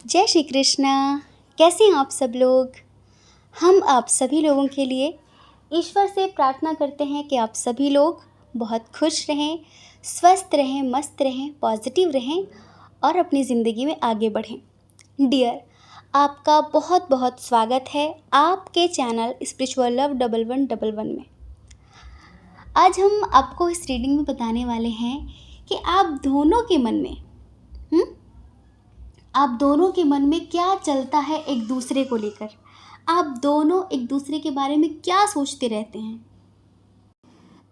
जय श्री कृष्णा। कैसे हैं आप सब लोग। हम आप सभी लोगों के लिए ईश्वर से प्रार्थना करते हैं कि आप सभी लोग बहुत खुश रहें, स्वस्थ रहें, मस्त रहें, पॉजिटिव रहें और अपनी ज़िंदगी में आगे बढ़ें। डियर, आपका बहुत बहुत स्वागत है आपके चैनल स्पिरिचुअल लव 1111 में। आज हम आपको इस रीडिंग में बताने वाले हैं कि आप दोनों के मन में आप दोनों के मन में क्या चलता है एक दूसरे को लेकर। आप दोनों एक दूसरे के बारे में क्या सोचते रहते हैं।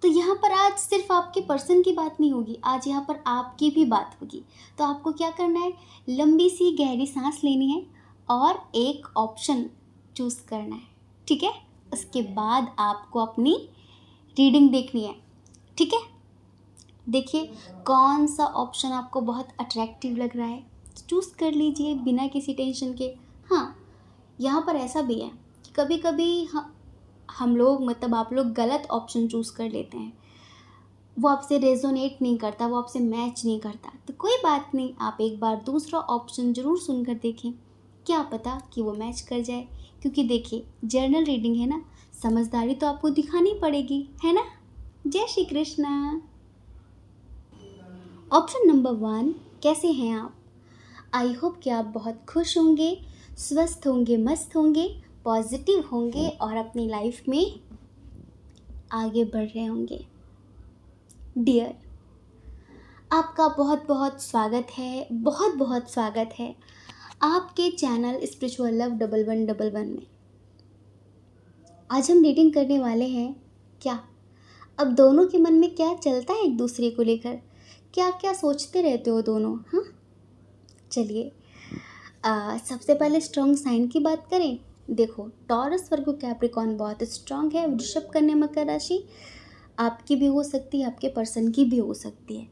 तो यहाँ पर आज सिर्फ आपके पर्सन की बात नहीं होगी, आज यहाँ पर आपकी भी बात होगी। तो आपको क्या करना है, लंबी सी गहरी सांस लेनी है और एक ऑप्शन चूज़ करना है, ठीक है। उसके बाद आपको अपनी रीडिंग देखनी है, ठीक है। देखिए कौन सा ऑप्शन आपको बहुत अट्रैक्टिव लग रहा है, चूज़ कर लीजिए बिना किसी टेंशन के। हाँ, यहाँ पर ऐसा भी है कि कभी कभी हम लोग मतलब आप लोग गलत ऑप्शन चूज़ कर लेते हैं, वो आपसे रेजोनेट नहीं करता, वो आपसे मैच नहीं करता। तो कोई बात नहीं, आप एक बार दूसरा ऑप्शन ज़रूर सुनकर देखें, क्या पता कि वो मैच कर जाए। क्योंकि देखिए जर्नल रीडिंग है ना, समझदारी तो आपको दिखानी पड़ेगी, है ना। जय श्री कृष्णा। ऑप्शन नंबर 1, कैसे हैं आप। आई होप कि आप बहुत खुश होंगे, स्वस्थ होंगे, मस्त होंगे, पॉजिटिव होंगे और अपनी लाइफ में आगे बढ़ रहे होंगे। डियर, आपका बहुत बहुत स्वागत है, बहुत बहुत स्वागत है आपके चैनल स्पिरिचुअल लव 1111 में। आज हम रीडिंग करने वाले हैं क्या अब दोनों के मन में क्या चलता है एक दूसरे को लेकर, क्या क्या सोचते रहते हो दोनों। हाँ चलिए, सबसे पहले स्ट्रॉन्ग साइन की बात करें। देखो टॉरस, वर्गो, कैप्रिकॉर्न बहुत स्ट्रॉन्ग है। वृषभ, कन्या, मकर राशि आपकी भी हो सकती है, आपके पर्सन की भी हो सकती है।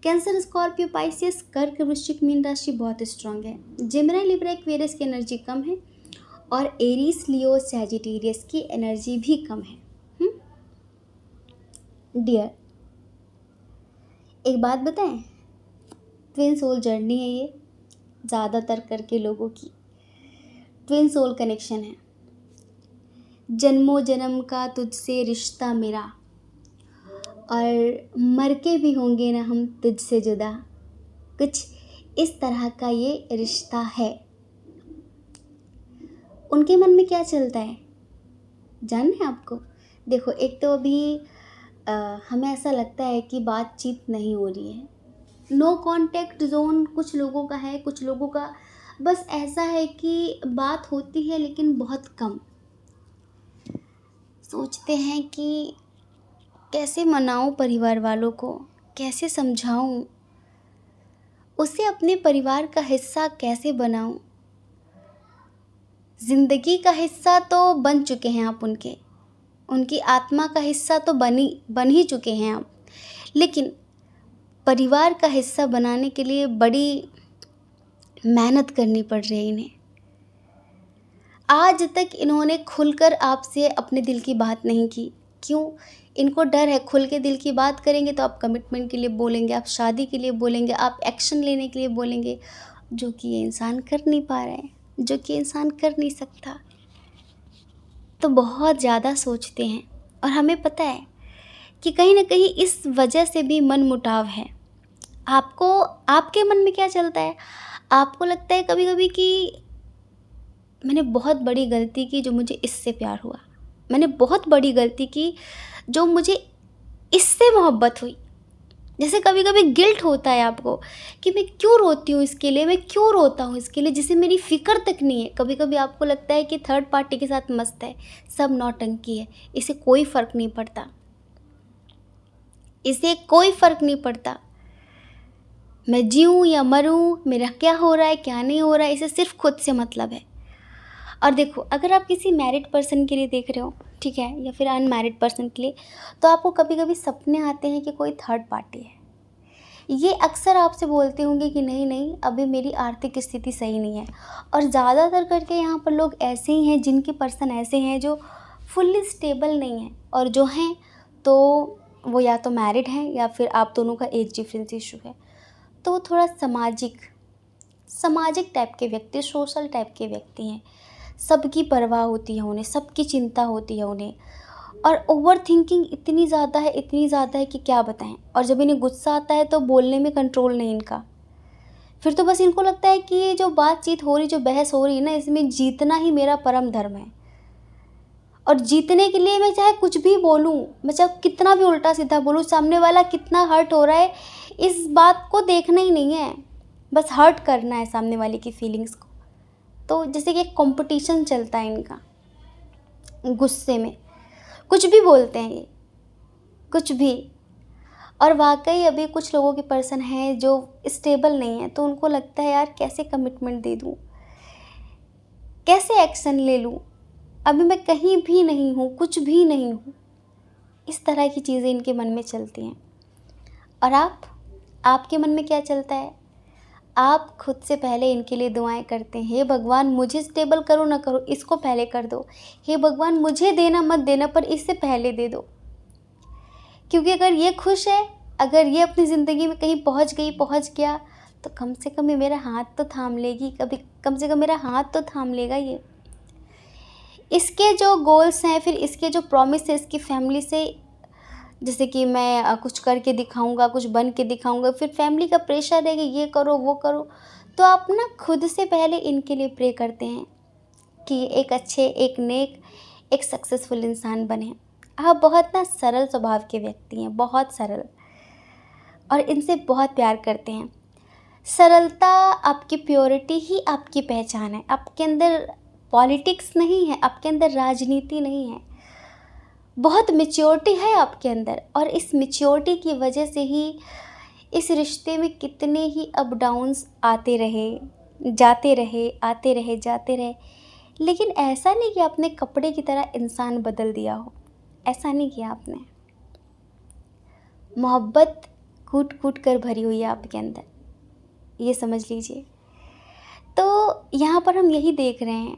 कैंसर, स्कॉर्पियो, पाइसियस, कर्क, वृश्चिक, मीन राशि बहुत स्ट्रॉन्ग है। जेमिनी, लिब्रा, एक्वेरियस की एनर्जी कम है और एरीज, लियो, सैजिटेरियस की एनर्जी भी कम है। डियर, एक बात बताएं, ट्विन सोल जर्नी है ये, ज़्यादातर करके लोगों की ट्विन सोल कनेक्शन है। जन्मों जन्म का तुझसे रिश्ता मेरा, और मर के भी होंगे ना हम तुझसे जुदा, कुछ इस तरह का ये रिश्ता है। उनके मन में क्या चलता है जानना है आपको। देखो एक तो अभी हमें ऐसा लगता है कि बातचीत नहीं हो रही है, नो कांटेक्ट जोन कुछ लोगों का है, कुछ लोगों का बस ऐसा है कि बात होती है लेकिन बहुत कम। सोचते हैं कि कैसे मनाऊं परिवार वालों को, कैसे समझाऊं, उसे अपने परिवार का हिस्सा कैसे बनाऊं। ज़िंदगी का हिस्सा तो बन चुके हैं आप, उनकी आत्मा का हिस्सा तो बन ही चुके हैं आप, लेकिन परिवार का हिस्सा बनाने के लिए बड़ी मेहनत करनी पड़ रही है इन्हें। आज तक इन्होंने खुलकर आपसे अपने दिल की बात नहीं की। क्यों? इनको डर है, खुल के दिल की बात करेंगे तो आप कमिटमेंट के लिए बोलेंगे, आप शादी के लिए बोलेंगे, आप एक्शन लेने के लिए बोलेंगे, जो कि ये इंसान कर नहीं पा रहे हैं, जो कि इंसान कर नहीं सकता। तो बहुत ज़्यादा सोचते हैं और हमें पता है कि कहीं ना कहीं इस वजह से भी मन मुटाव है। आपको, आपके मन में क्या चलता है। आपको लगता है कभी कभी कि मैंने बहुत बड़ी गलती की जो मुझे इससे प्यार हुआ, मैंने बहुत बड़ी गलती की जो मुझे इससे मोहब्बत हुई। जैसे कभी कभी गिल्ट होता है आपको कि मैं क्यों रोती हूँ इसके लिए, मैं क्यों रोता हूँ इसके लिए जिसे मेरी फ़िक्र तक नहीं है। कभी कभी आपको लगता है कि थर्ड पार्टी के साथ मस्त है, सब नौटंकी है, इसे कोई फ़र्क नहीं पड़ता, इसे कोई फ़र्क नहीं पड़ता, मैं जीऊँ या मरूँ, मेरा क्या हो रहा है क्या नहीं हो रहा है, इसे सिर्फ खुद से मतलब है। और देखो अगर आप किसी मैरिड पर्सन के लिए देख रहे हो, ठीक है, या फिर अनमैरिड पर्सन के लिए, तो आपको कभी कभी सपने आते हैं कि कोई थर्ड पार्टी है। ये अक्सर आपसे बोलते होंगे कि नहीं नहीं अभी मेरी आर्थिक स्थिति सही नहीं है। और ज़्यादातर करके यहाँ पर लोग ऐसे ही हैं, जिनके पर्सन ऐसे हैं जो फुल्ली स्टेबल नहीं हैं, और जो हैं तो वो या तो मैरिड हैं या फिर आप दोनों का एज डिफरेंस इशू है। तो वो थोड़ा सामाजिक सामाजिक टाइप के व्यक्ति, सोशल टाइप के व्यक्ति हैं। सबकी परवाह होती है उन्हें, सबकी चिंता होती है उन्हें, और ओवर थिंकिंग इतनी ज़्यादा है कि क्या बताएं। और जब इन्हें गुस्सा आता है तो बोलने में कंट्रोल नहीं इनका। फिर तो बस इनको लगता है कि ये जो बातचीत हो रही, जो बहस हो रही है ना, इसमें जीतना ही मेरा परम धर्म है। और जीतने के लिए मैं चाहे कुछ भी बोलूँ, मैं चाहे कितना भी उल्टा सीधा बोलूँ, सामने वाला कितना हर्ट हो रहा है इस बात को देखना ही नहीं है, बस हर्ट करना है सामने वाले की फीलिंग्स को। तो जैसे कि एक कंपटीशन चलता है इनका, गुस्से में कुछ भी बोलते हैं ये, कुछ भी। और वाकई अभी कुछ लोगों के पर्सन हैं जो स्टेबल नहीं है, तो उनको लगता है यार कैसे कमिटमेंट दे दूँ, कैसे एक्शन ले लूँ, अभी मैं कहीं भी नहीं हूँ, कुछ भी नहीं हूँ। इस तरह की चीज़ें इनके मन में चलती हैं। और आपके मन में क्या चलता है? आप खुद से पहले इनके लिए दुआएं करते हैं, हे भगवान मुझे स्टेबल करो ना करो, इसको पहले कर दो। हे भगवान मुझे देना मत देना, पर इससे पहले दे दो। क्योंकि अगर ये खुश है, अगर ये अपनी ज़िंदगी में कहीं पहुँच गया, तो कम से कम ये मेरा हाथ तो थाम लेगी, कम से कम मेरा हाथ तो थाम लेगा ये। इसके जो गोल्स हैं, फिर इसके जो प्रॉमिस है इसकी फैमिली से, जैसे कि मैं कुछ करके दिखाऊंगा, कुछ बन के दिखाऊंगा, फिर फैमिली का प्रेशर है कि ये करो वो करो। तो आप ना खुद से पहले इनके लिए प्रे करते हैं कि एक अच्छे, एक नेक, एक सक्सेसफुल इंसान बने। आप बहुत ना सरल स्वभाव के व्यक्ति हैं, बहुत सरल, और इनसे बहुत प्यार करते हैं। सरलता, आपकी प्योरिटी ही आपकी पहचान है। आपके अंदर पॉलिटिक्स नहीं है, आपके अंदर राजनीति नहीं है, बहुत मैच्योरिटी है आपके अंदर। और इस मैच्योरिटी की वजह से ही इस रिश्ते में कितने ही अप डाउन्स आते रहे, जाते रहे, आते रहे, जाते रहे, लेकिन ऐसा नहीं कि आपने कपड़े की तरह इंसान बदल दिया हो, ऐसा नहीं किया आपने। मोहब्बत कूट कूट कर भरी हुई है आपके अंदर, ये समझ लीजिए। तो यहाँ पर हम यही देख रहे हैं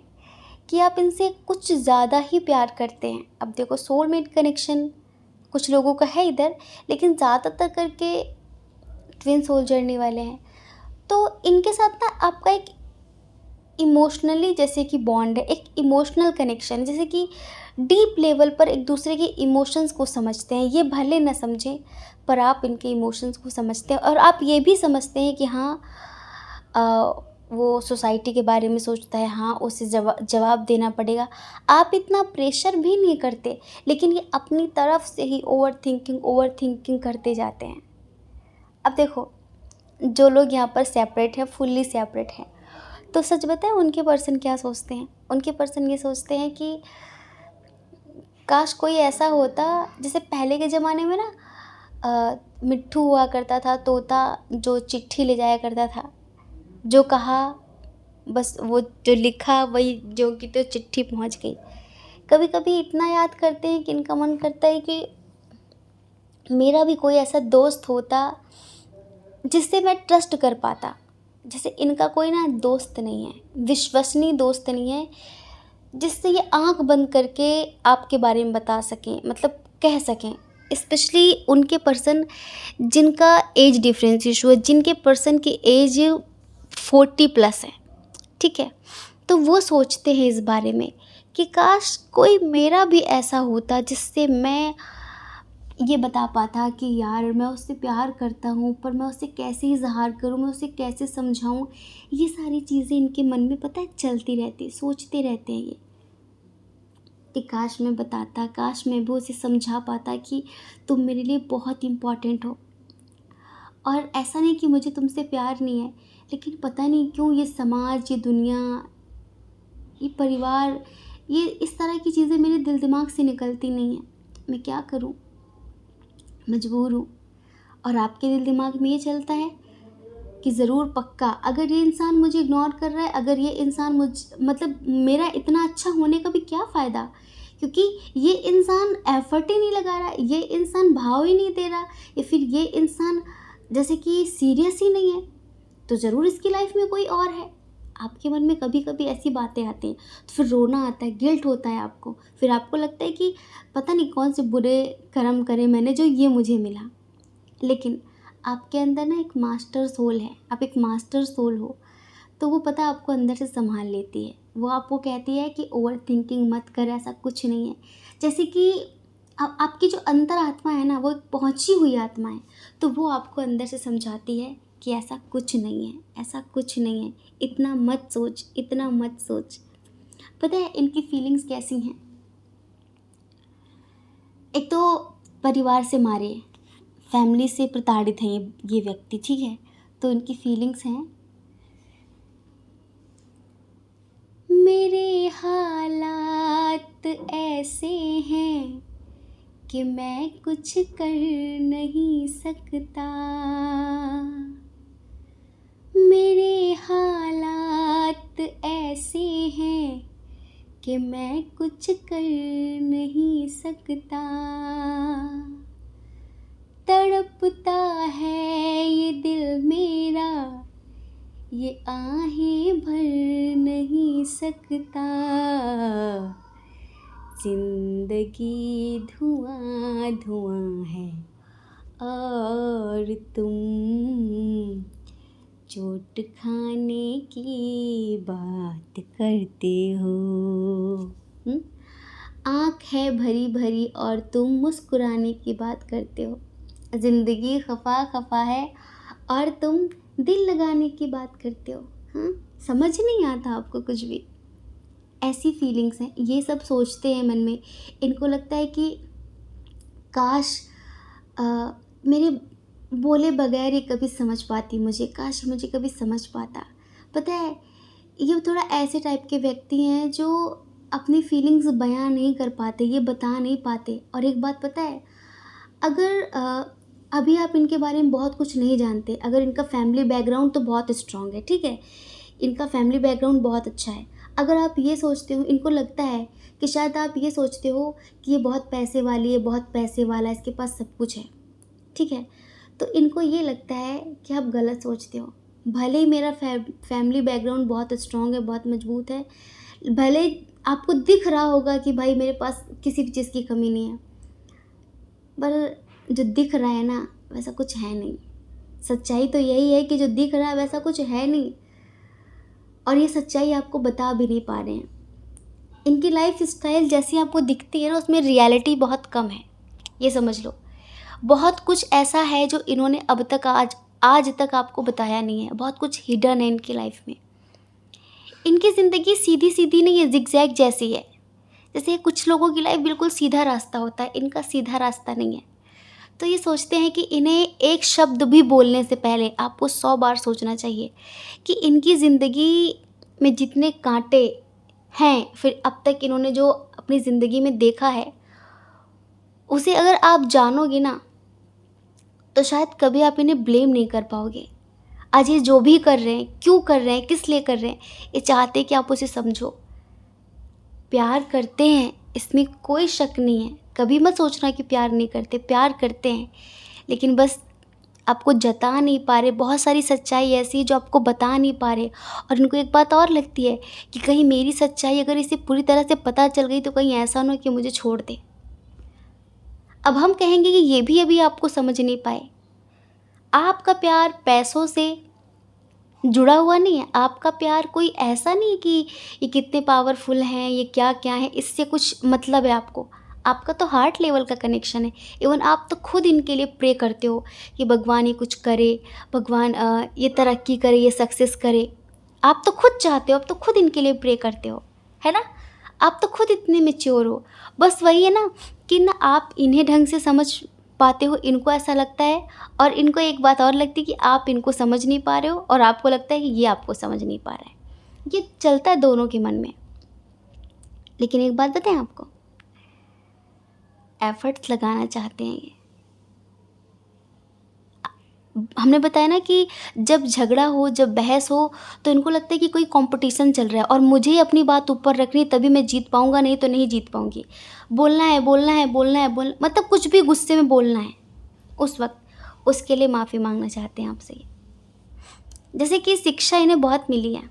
कि आप इनसे कुछ ज़्यादा ही प्यार करते हैं। अब देखो, सोलमेट कनेक्शन कुछ लोगों का है इधर, लेकिन ज़्यादातर करके ट्विन सोल जर्नी वाले हैं। तो इनके साथ ना आपका एक इमोशनली जैसे कि बॉन्ड है, एक इमोशनल कनेक्शन, जैसे कि डीप लेवल पर एक दूसरे के इमोशंस को समझते हैं। ये भले न समझें, पर आप इनके इमोशंस को समझते हैं, और आप ये भी समझते हैं कि हाँ, वो सोसाइटी के बारे में सोचता है, हाँ उसे जवाब देना पड़ेगा। आप इतना प्रेशर भी नहीं करते, लेकिन ये अपनी तरफ से ही ओवर थिंकिंग करते जाते हैं। अब देखो, जो लोग यहाँ पर सेपरेट है, फुल्ली सेपरेट है, तो सच बताएं उनके पर्सन क्या सोचते हैं? उनके पर्सन ये सोचते हैं कि काश कोई ऐसा होता, जैसे पहले के ज़माने में ना मिट्ठू हुआ करता था, तोता, जो चिट्ठी ले जाया करता था, जो कहा बस वो जो लिखा वही, जो कि तो चिट्ठी पहुंच गई। कभी कभी इतना याद करते हैं कि इनका मन करता है कि मेरा भी कोई ऐसा दोस्त होता जिससे मैं ट्रस्ट कर पाता। जैसे इनका कोई ना दोस्त नहीं है, विश्वसनीय दोस्त नहीं है, जिससे ये आंख बंद करके आपके बारे में बता सकें, मतलब कह सकें। स्पेशली उनके पर्सन जिनका एज डिफरेंस इशू है, जिनके पर्सन की एज 40+ है, ठीक है, तो वो सोचते हैं इस बारे में कि काश कोई मेरा भी ऐसा होता जिससे मैं ये बता पाता कि यार मैं उससे प्यार करता हूँ, पर मैं उससे कैसे इजहार करूँ, मैं उसे कैसे समझाऊँ। ये सारी चीज़ें इनके मन में पता है चलती रहती, सोचते रहते हैं ये कि काश मैं बताता, काश मैं भी उसे समझा पाता कि तुम मेरे लिए बहुत इम्पॉर्टेंट हो। और ऐसा नहीं कि मुझे तुमसे प्यार नहीं है, लेकिन पता नहीं क्यों ये समाज, ये दुनिया, ये परिवार, ये इस तरह की चीज़ें मेरे दिल दिमाग से निकलती नहीं हैं। मैं क्या करूं, मजबूर हूँ। और आपके दिल दिमाग में ये चलता है कि ज़रूर पक्का अगर ये इंसान मुझे इग्नोर कर रहा है, अगर ये इंसान मतलब मेरा इतना अच्छा होने का भी क्या फ़ायदा, क्योंकि ये इंसान एफर्ट ही नहीं लगा रहा, ये इंसान भाव ही नहीं दे रहा, या फिर ये इंसान जैसे कि सीरियस ही नहीं है, तो ज़रूर इसकी लाइफ में कोई और है। आपके मन में कभी कभी ऐसी बातें आती हैं, तो फिर रोना आता है, गिल्ट होता है आपको, फिर आपको लगता है कि पता नहीं कौन से बुरे कर्म करे मैंने जो ये मुझे मिला। लेकिन आपके अंदर ना एक मास्टर सोल है, आप एक मास्टर सोल हो, तो वो पता है आपको अंदर से संभाल लेती है। वो आपको कहती है कि ओवर थिंकिंग मत कर, ऐसा कुछ नहीं है। जैसे कि आपकी जो अंतर आत्मा है ना, वो एक पहुंची हुई आत्मा है, तो वो आपको अंदर से समझाती है कि ऐसा कुछ नहीं है, ऐसा कुछ नहीं है, इतना मत सोच, इतना मत सोच। पता है इनकी फीलिंग्स कैसी हैं? एक तो परिवार से मारे, फैमिली से प्रताड़ित हैं ये व्यक्ति, ठीक है। तो इनकी फीलिंग्स हैं, मेरे हालात ऐसे हैं कि मैं कुछ कर नहीं सकता, मेरे हालात ऐसे हैं कि मैं कुछ कर नहीं सकता, तड़पता है ये दिल मेरा, ये आहें भर नहीं सकता, जिंदगी धुआं धुआं है और तुम चोट खाने की बात करते हो। आँख है भरी भरी और तुम मुस्कुराने की बात करते हो, ज़िंदगी खफा खफा है और तुम दिल लगाने की बात करते हो। हाँ, समझ नहीं आता आपको कुछ भी। ऐसी फीलिंग्स हैं, ये सब सोचते हैं मन में। इनको लगता है कि काश मेरे बोले बगैर ये कभी समझ पाती मुझे, काश मुझे कभी समझ पाता। पता है ये थोड़ा ऐसे टाइप के व्यक्ति हैं जो अपनी फीलिंग्स बयां नहीं कर पाते, ये बता नहीं पाते। और एक बात पता है, अगर अभी आप इनके बारे में बहुत कुछ नहीं जानते, अगर इनका फैमिली बैकग्राउंड तो बहुत स्ट्रांग है, ठीक है, इनका फैमिली बैकग्राउंड बहुत अच्छा है। अगर आप ये सोचते हो, इनको लगता है कि शायद आप ये सोचते हो कि ये बहुत पैसे वाली है, बहुत पैसे वाला है, इसके पास सब कुछ है, ठीक है, तो इनको ये लगता है कि आप गलत सोचते हो। भले ही मेरा फैमिली बैकग्राउंड बहुत स्ट्रांग है, बहुत मजबूत है, भले आपको दिख रहा होगा कि भाई मेरे पास किसी भी चीज़ की कमी नहीं है, पर जो दिख रहा है ना वैसा कुछ है नहीं। सच्चाई तो यही है कि जो दिख रहा है वैसा कुछ है नहीं, और ये सच्चाई आपको बता भी नहीं पा रहे हैं। इनकी लाइफ स्टाइल जैसी आपको दिखती है ना, उसमें रियलिटी बहुत कम है, ये समझ लो। बहुत कुछ ऐसा है जो इन्होंने अब तक आज तक आपको बताया नहीं है, बहुत कुछ हिडन है इनकी लाइफ में। इनकी ज़िंदगी सीधी सीधी नहीं है, जिगजैग जैसी है। जैसे कुछ लोगों की लाइफ बिल्कुल सीधा रास्ता होता है, इनका सीधा रास्ता नहीं है। तो ये सोचते हैं कि इन्हें एक शब्द भी बोलने से पहले आपको 100 बार सोचना चाहिए कि इनकी ज़िंदगी में जितने कांटे हैं, फिर अब तक इन्होंने जो अपनी ज़िंदगी में देखा है, उसे अगर आप जानोगे ना तो शायद कभी आप इन्हें ब्लेम नहीं कर पाओगे। आज ये जो भी कर रहे हैं, क्यों कर रहे हैं, किस लिए कर रहे हैं, ये चाहते हैं कि आप उसे समझो। प्यार करते हैं, इसमें कोई शक नहीं है। कभी मत सोचना कि प्यार नहीं करते, प्यार करते हैं, लेकिन बस आपको जता नहीं पा रहे। बहुत सारी सच्चाई ऐसी है जो आपको बता नहीं पा रहे, और इनको एक बात और लगती है कि कहीं मेरी सच्चाई अगर इसे पूरी तरह से पता चल गई तो कहीं ऐसा ना हो कि मुझे छोड़ दे। अब हम कहेंगे कि ये भी अभी आपको समझ नहीं पाए। आपका प्यार पैसों से जुड़ा हुआ नहीं है। आपका प्यार कोई ऐसा नहीं कि ये कितने पावरफुल हैं, ये क्या क्या है, इससे कुछ मतलब है आपको। आपका तो हार्ट लेवल का कनेक्शन है। इवन आप तो खुद इनके लिए प्रे करते हो कि भगवान ये कुछ करे, भगवान ये तरक्की करे, ये सक्सेस करे। आप तो खुद चाहते हो, आप तो खुद इनके लिए प्रे करते हो, है ना। आप तो खुद इतने मैच्योर हो। बस वही है ना कि ना आप इन्हें ढंग से समझ पाते हो, इनको ऐसा लगता है, और इनको एक बात और लगती है कि आप इनको समझ नहीं पा रहे हो, और आपको लगता है कि ये आपको समझ नहीं पा रहा है। ये चलता है दोनों के मन में। लेकिन एक बात बताएं आपको, एफर्ट्स लगाना चाहते हैं ये। हमने बताया ना कि जब झगड़ा हो, जब बहस हो, तो इनको लगता है कि कोई कंपटीशन चल रहा है और मुझे ही अपनी बात ऊपर रखनी है, तभी मैं जीत पाऊंगा, नहीं तो नहीं जीत पाऊंगी। बोलना है, बोलना है, बोलना है, मतलब कुछ भी गुस्से में बोलना है उस वक्त। उसके लिए माफ़ी मांगना चाहते हैं आपसे। जैसे कि शिक्षा इन्हें बहुत मिली है।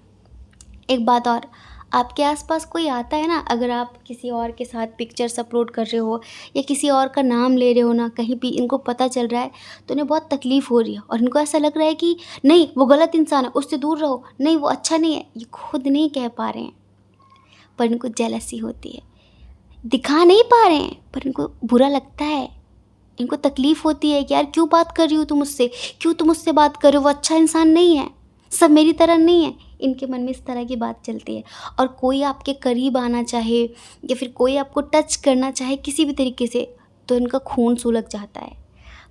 एक बात और, आपके आसपास कोई आता है ना, अगर आप किसी और के साथ पिक्चर्स अपलोड कर रहे हो या किसी और का नाम ले रहे हो ना, कहीं भी इनको पता चल रहा है तो इन्हें बहुत तकलीफ़ हो रही है और इनको ऐसा लग रहा है कि नहीं वो गलत इंसान है, उससे दूर रहो, नहीं वो अच्छा नहीं है। ये खुद नहीं कह पा रहे हैं पर इनको जेलसी होती है, दिखा नहीं पा रहे हैं पर इनको बुरा लगता है, इनको तकलीफ़ होती है कि यार क्यों बात कर रही हो तुम मुझसे, क्यों तुम मुझसे बात कर रहे हो, वो अच्छा इंसान नहीं है, सब मेरी तरह नहीं है। इनके मन में इस तरह की बात चलती है। और कोई आपके करीब आना चाहे या फिर कोई आपको टच करना चाहे किसी भी तरीके से तो इनका खून सुलग जाता है।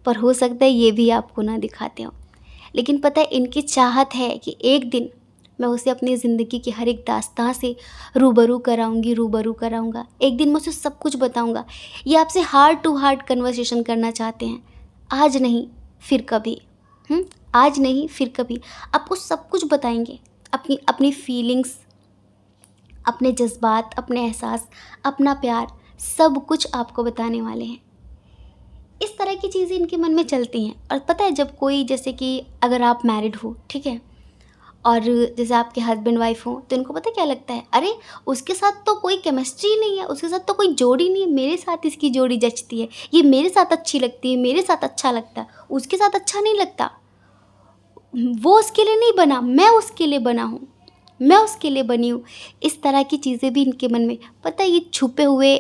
पर हो सकता है ये भी आपको ना दिखाते हों, लेकिन पता है इनकी चाहत है कि एक दिन मैं उसे अपनी ज़िंदगी की हर एक दास्तां से रूबरू कराऊंगी, रूबरू कराऊंगा। एक दिन मैं उसे सब कुछ बताऊंगा। ये आपसे हार्ट टू हार्ट कन्वर्सेशन करना चाहते हैं। आज नहीं फिर कभी। आज नहीं फिर कभी आपको सब कुछ बताएंगे, अपनी अपनी फीलिंग्स, अपने जज्बात, अपने एहसास, अपना प्यार, सब कुछ आपको बताने वाले हैं। इस तरह की चीज़ें इनके मन में चलती हैं। और पता है जब कोई, जैसे कि अगर आप मैरिड हो, ठीक है, और जैसे आपके हस्बैंड वाइफ हो, तो इनको पता क्या लगता है, अरे उसके साथ तो कोई केमिस्ट्री नहीं है, उसके साथ तो कोई जोड़ी नहीं है, मेरे साथ इसकी जोड़ी जचती है, ये मेरे साथ अच्छी लगती है, मेरे साथ अच्छा लगता है, उसके साथ अच्छा नहीं लगता, वो उसके लिए नहीं बना, मैं उसके लिए बना हूँ, मैं उसके लिए बनी हूँ। इस तरह की चीज़ें भी इनके मन में, पता है ये छुपे हुए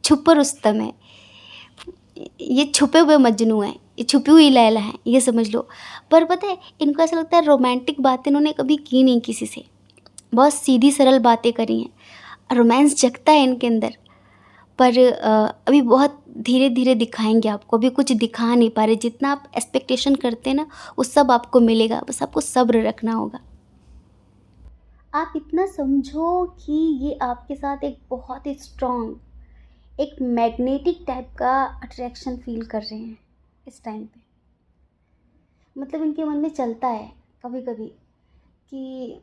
छुपा रुस्तम है, ये छुपे हुए मजनू हैं, ये छुपी हुई लैला हैं, ये समझ लो। पर पता है इनको ऐसा लगता है रोमांटिक बातें इन्होंने कभी की नहीं किसी से, बहुत सीधी सरल बातें करी हैं, रोमांस जगता है इनके अंदर। पर अभी बहुत धीरे धीरे दिखाएंगे आपको, अभी कुछ दिखा नहीं पा रहे। जितना आप एक्सपेक्टेशन करते हैं ना वो सब आपको मिलेगा, बस आपको सब्र रखना होगा। आप इतना समझो कि ये आपके साथ एक बहुत ही स्ट्रॉन्ग, एक मैग्नेटिक टाइप का अट्रैक्शन फील कर रहे हैं इस टाइम पे। मतलब इनके मन में चलता है कभी कभी कि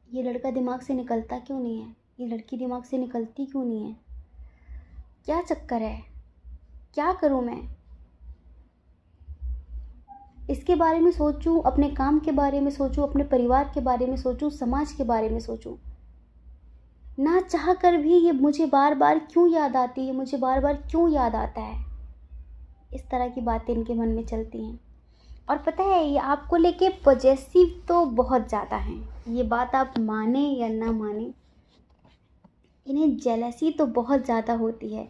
ये लड़का दिमाग से निकलता क्यों नहीं है, ये लड़की दिमाग से निकलती क्यों नहीं है, क्या चक्कर है, क्या करूं मैं। इसके बारे में सोचूं, अपने काम के बारे में सोचूं, अपने परिवार के बारे में सोचूं, समाज के बारे में सोचूं, ना चाह कर भी ये मुझे बार बार क्यों याद आती है, मुझे बार बार क्यों याद आता है। इस तरह की बातें इनके मन में चलती हैं। और पता है ये आपको लेके पॉजेसिव तो बहुत ज़्यादा हैं, ये बात आप माने या ना माने, इन्हें जेलसी तो बहुत ज़्यादा होती है।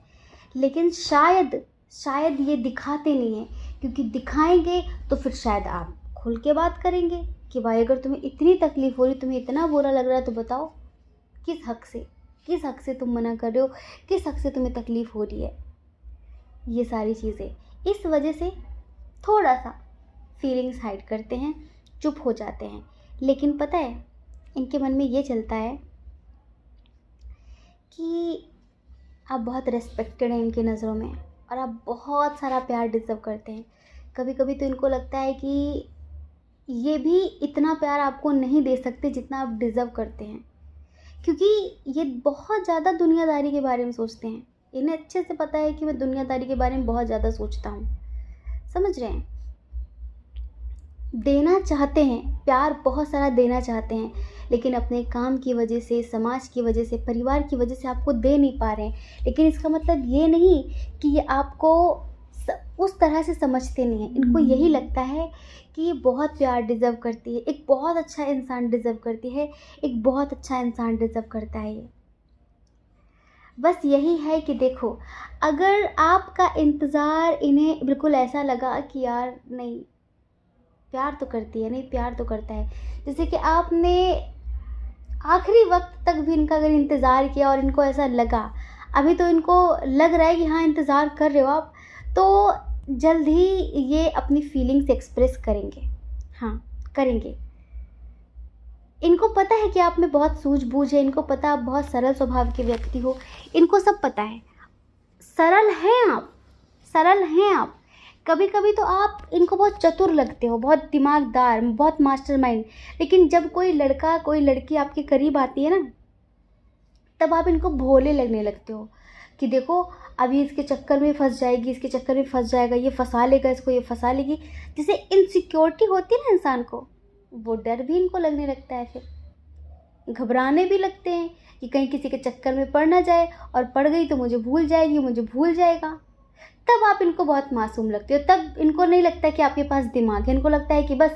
लेकिन शायद शायद ये दिखाते नहीं हैं, क्योंकि दिखाएंगे तो फिर शायद आप खुल के बात करेंगे कि भाई अगर तुम्हें इतनी तकलीफ़ हो रही, तुम्हें इतना बुरा लग रहा है तो बताओ किस हक से तुम मना कर रहे हो, किस हक से तुम्हें तकलीफ़ हो रही है। ये सारी चीज़ें इस वजह से थोड़ा सा फीलिंग्स हाइड करते हैं, चुप हो जाते हैं। लेकिन पता है इनके मन में ये चलता है कि आप बहुत रेस्पेक्टेड हैं इनकी नज़रों में और आप बहुत सारा प्यार डिज़र्व करते हैं। कभी कभी तो इनको लगता है कि ये भी इतना प्यार आपको नहीं दे सकते जितना आप डिज़र्व करते हैं, क्योंकि ये बहुत ज़्यादा दुनियादारी के बारे में सोचते हैं। इन्हें अच्छे से पता है कि मैं दुनियादारी के बारे में बहुत ज़्यादा सोचता हूँ, समझ रहे हैं। देना चाहते हैं, प्यार बहुत सारा देना चाहते हैं, लेकिन अपने काम की वजह से, समाज की वजह से, परिवार की वजह से आपको दे नहीं पा रहे हैं। लेकिन इसका मतलब ये नहीं कि ये आपको उस तरह से समझते नहीं हैं। इनको यही लगता है कि ये बहुत प्यार डिज़र्व करती है, एक बहुत अच्छा इंसान डिज़र्व करती है, एक बहुत अच्छा इंसान डिज़र्व करता है ये। बस यही है कि देखो, अगर आपका इंतज़ार इन्हें बिल्कुल ऐसा लगा कि यार नहीं प्यार तो करती है, नहीं प्यार तो करता है, जैसे कि आपने आखिरी वक्त तक भी इनका अगर इंतज़ार किया और इनको ऐसा लगा, अभी तो इनको लग रहा है कि हाँ इंतज़ार कर रहे हो आप, तो जल्द ही ये अपनी फीलिंग्स एक्सप्रेस करेंगे। हाँ करेंगे। इनको पता है कि आप में बहुत सूझबूझ है, इनको पता आप बहुत सरल स्वभाव के व्यक्ति हो, इनको सब पता है। सरल हैं आप, सरल हैं आप। कभी कभी तो आप इनको बहुत चतुर लगते हो, बहुत दिमागदार, बहुत मास्टरमाइंड, लेकिन जब कोई लड़का कोई लड़की आपके करीब आती है ना, तब आप इनको भोले लगने लगते हो कि देखो अभी इसके चक्कर में फंस जाएगी, इसके चक्कर में फंस जाएगा, ये फंसा लेगा इसको, ये फंसा लेगी। जैसे इनसिक्योरिटी होती है ना इंसान को, वो डर भी इनको लगने लगता है फिर। घबराने भी लगते हैं कि कहीं किसी के चक्कर में पड़ ना जाए, और पड़ गई तो मुझे भूल जाएगी, मुझे भूल जाएगा। तब आप इनको बहुत मासूम लगते हो, तब इनको नहीं लगता कि आपके पास दिमाग है, इनको लगता है कि बस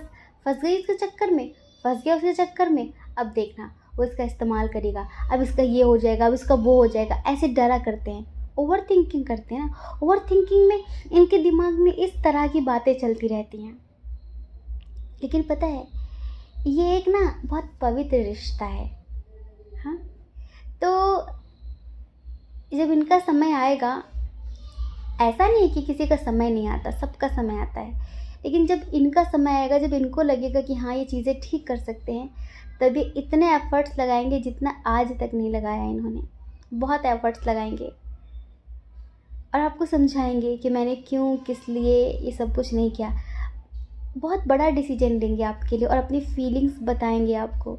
फंस गई इसके चक्कर में, फंस गया उसके चक्कर में, अब देखना वो इसका इस्तेमाल करेगा, अब इसका ये हो जाएगा, अब इसका वो हो जाएगा, ऐसे डरा करते हैं, ओवर थिंकिंग करते हैं ना। ओवर थिंकिंग में इनके दिमाग में इस तरह की बातें चलती रहती हैं। लेकिन पता है, ये एक ना बहुत पवित्र रिश्ता है। हाँ, तो जब इनका समय आएगा, ऐसा नहीं है कि किसी का समय नहीं आता, सबका समय आता है, लेकिन जब इनका समय आएगा, जब इनको लगेगा कि हाँ ये चीज़ें ठीक कर सकते हैं, तभी इतने एफ़र्ट्स लगाएंगे जितना आज तक नहीं लगाया इन्होंने। बहुत एफ़र्ट्स लगाएंगे और आपको समझाएंगे कि मैंने क्यों, किस लिए ये सब कुछ नहीं किया। बहुत बड़ा डिसीजन लेंगे आपके लिए और अपनी फीलिंग्स बताएंगे आपको।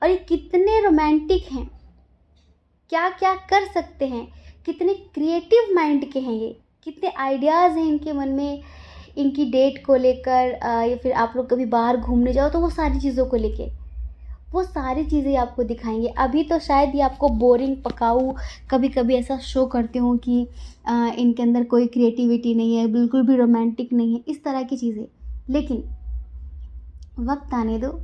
और ये कितने रोमांटिक हैं, क्या क्या कर सकते हैं, कितने क्रिएटिव माइंड के हैं ये, कितने आइडियाज़ हैं इनके मन में, इनकी डेट को लेकर, या फिर आप लोग कभी बाहर घूमने जाओ तो वो सारी चीज़ों को लेके, वो सारी चीज़ें आपको दिखाएंगे। अभी तो शायद ये आपको बोरिंग, पकाऊ, कभी कभी ऐसा शो करते हो कि इनके अंदर कोई क्रिएटिविटी नहीं है, बिल्कुल भी रोमांटिक नहीं है, इस तरह की चीज़ें। लेकिन वक्त आने दो,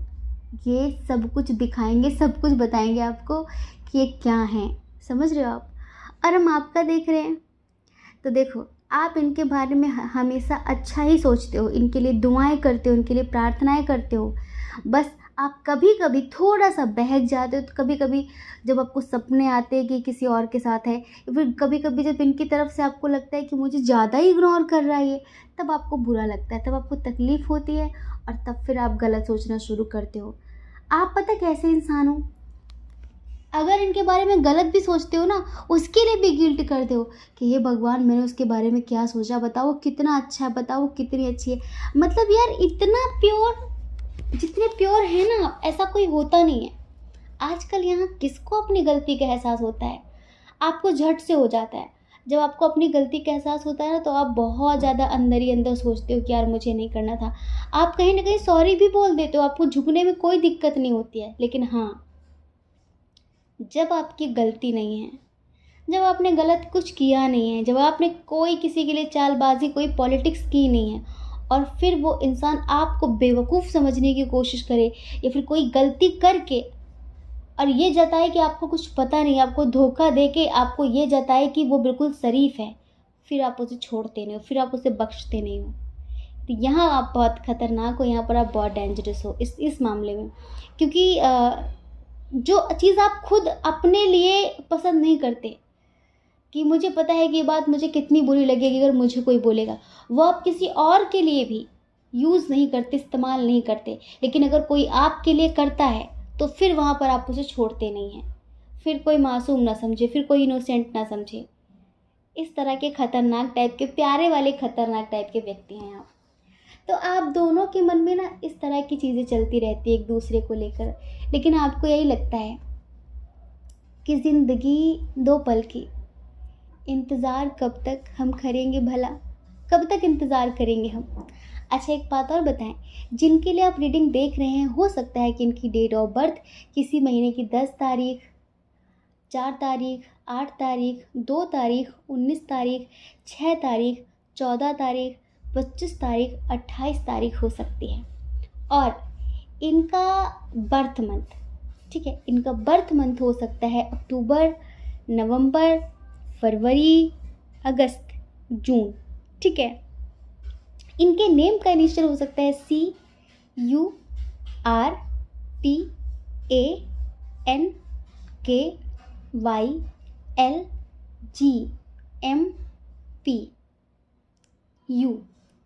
ये सब कुछ दिखाएंगे, सब कुछ बताएंगे आपको कि ये क्या हैं, समझ रहे हो आप। और हम आपका देख रहे हैं, तो देखो, आप इनके बारे में हमेशा अच्छा ही सोचते हो, इनके लिए दुआएं करते हो, इनके लिए प्रार्थनाएं करते हो। बस आप कभी कभी थोड़ा सा बहक जाते हो, तो कभी कभी जब आपको सपने आते हैं कि किसी और के साथ है, या फिर कभी कभी जब इनकी तरफ से आपको लगता है कि मुझे ज़्यादा ही इग्नोर कर रहा है ये, तब आपको बुरा लगता है, तब आपको तकलीफ़ होती है, और तब फिर आप गलत सोचना शुरू करते हो। आप पता कैसे इंसान हो, अगर इनके बारे में गलत भी सोचते हो ना, उसके लिए भी गिल्ट करते हो कि हे भगवान, मैंने उसके बारे में क्या सोचा, बताओ वो कितना अच्छा है, बताओ वो कितनी अच्छी है। मतलब यार, इतना प्योर, जितने प्योर है ना, ऐसा कोई होता नहीं है। आजकल यहाँ किसको अपनी गलती का एहसास होता है? आपको झट से हो जाता है। जब आपको अपनी गलती का एहसास होता है ना, तो आप बहुत ज़्यादा अंदर ही अंदर सोचते हो कि यार मुझे नहीं करना था। आप कहीं ना कहीं सॉरी भी बोल देते हो, आपको झुकने में कोई दिक्कत नहीं होती है। लेकिन हाँ, जब आपकी गलती नहीं है, जब आपने गलत कुछ किया नहीं है, जब आपने कोई किसी के लिए चालबाजी, कोई पॉलिटिक्स की नहीं है, और फिर वो इंसान आपको बेवकूफ़ समझने की कोशिश करे, या फिर कोई गलती करके और ये जताए कि आपको कुछ पता नहीं, आपको धोखा दे के आपको ये जताए कि वो बिल्कुल शरीफ है, फिर आप उसे छोड़ते नहीं हो, फिर आप उसे बख्शते नहीं हो, तो यहाँ आप बहुत ख़तरनाक हो, यहाँ पर आप बहुत डेंजरस हो इस मामले में। क्योंकि जो चीज़ आप खुद अपने लिए पसंद नहीं करते, कि मुझे पता है कि ये बात मुझे कितनी बुरी लगेगी अगर मुझे कोई बोलेगा, वो आप किसी और के लिए भी यूज़ नहीं करते, इस्तेमाल नहीं करते। लेकिन अगर कोई आपके लिए करता है, तो फिर वहाँ पर आप उसे छोड़ते नहीं हैं, फिर कोई मासूम ना समझे, फिर कोई इनोसेंट ना समझे। इस तरह के खतरनाक टाइप के, प्यारे वाले खतरनाक टाइप के व्यक्ति हैं आप। तो आप दोनों के मन में ना इस तरह की चीज़ें चलती रहती है एक दूसरे को लेकर। लेकिन आपको यही लगता है कि ज़िंदगी दो पल की, इंतज़ार कब तक हम करेंगे भला, कब तक इंतज़ार करेंगे हम। अच्छा, एक बात और बताएं, जिनके लिए आप रीडिंग देख रहे हैं, हो सकता है कि इनकी डेट ऑफ बर्थ किसी महीने की 10 तारीख, 4 तारीख, 8 तारीख, 2 तारीख, 19 तारीख, 6 तारीख, 14 तारीख, 25 तारीख, 28 तारीख हो सकती है। और इनका बर्थ मंथ, ठीक है, इनका बर्थ मंथ हो सकता है अक्टूबर, नवंबर, फरवरी, अगस्त, जून, ठीक है। इनके नेम का इनिशियल हो सकता है CURTANKYLGMPU,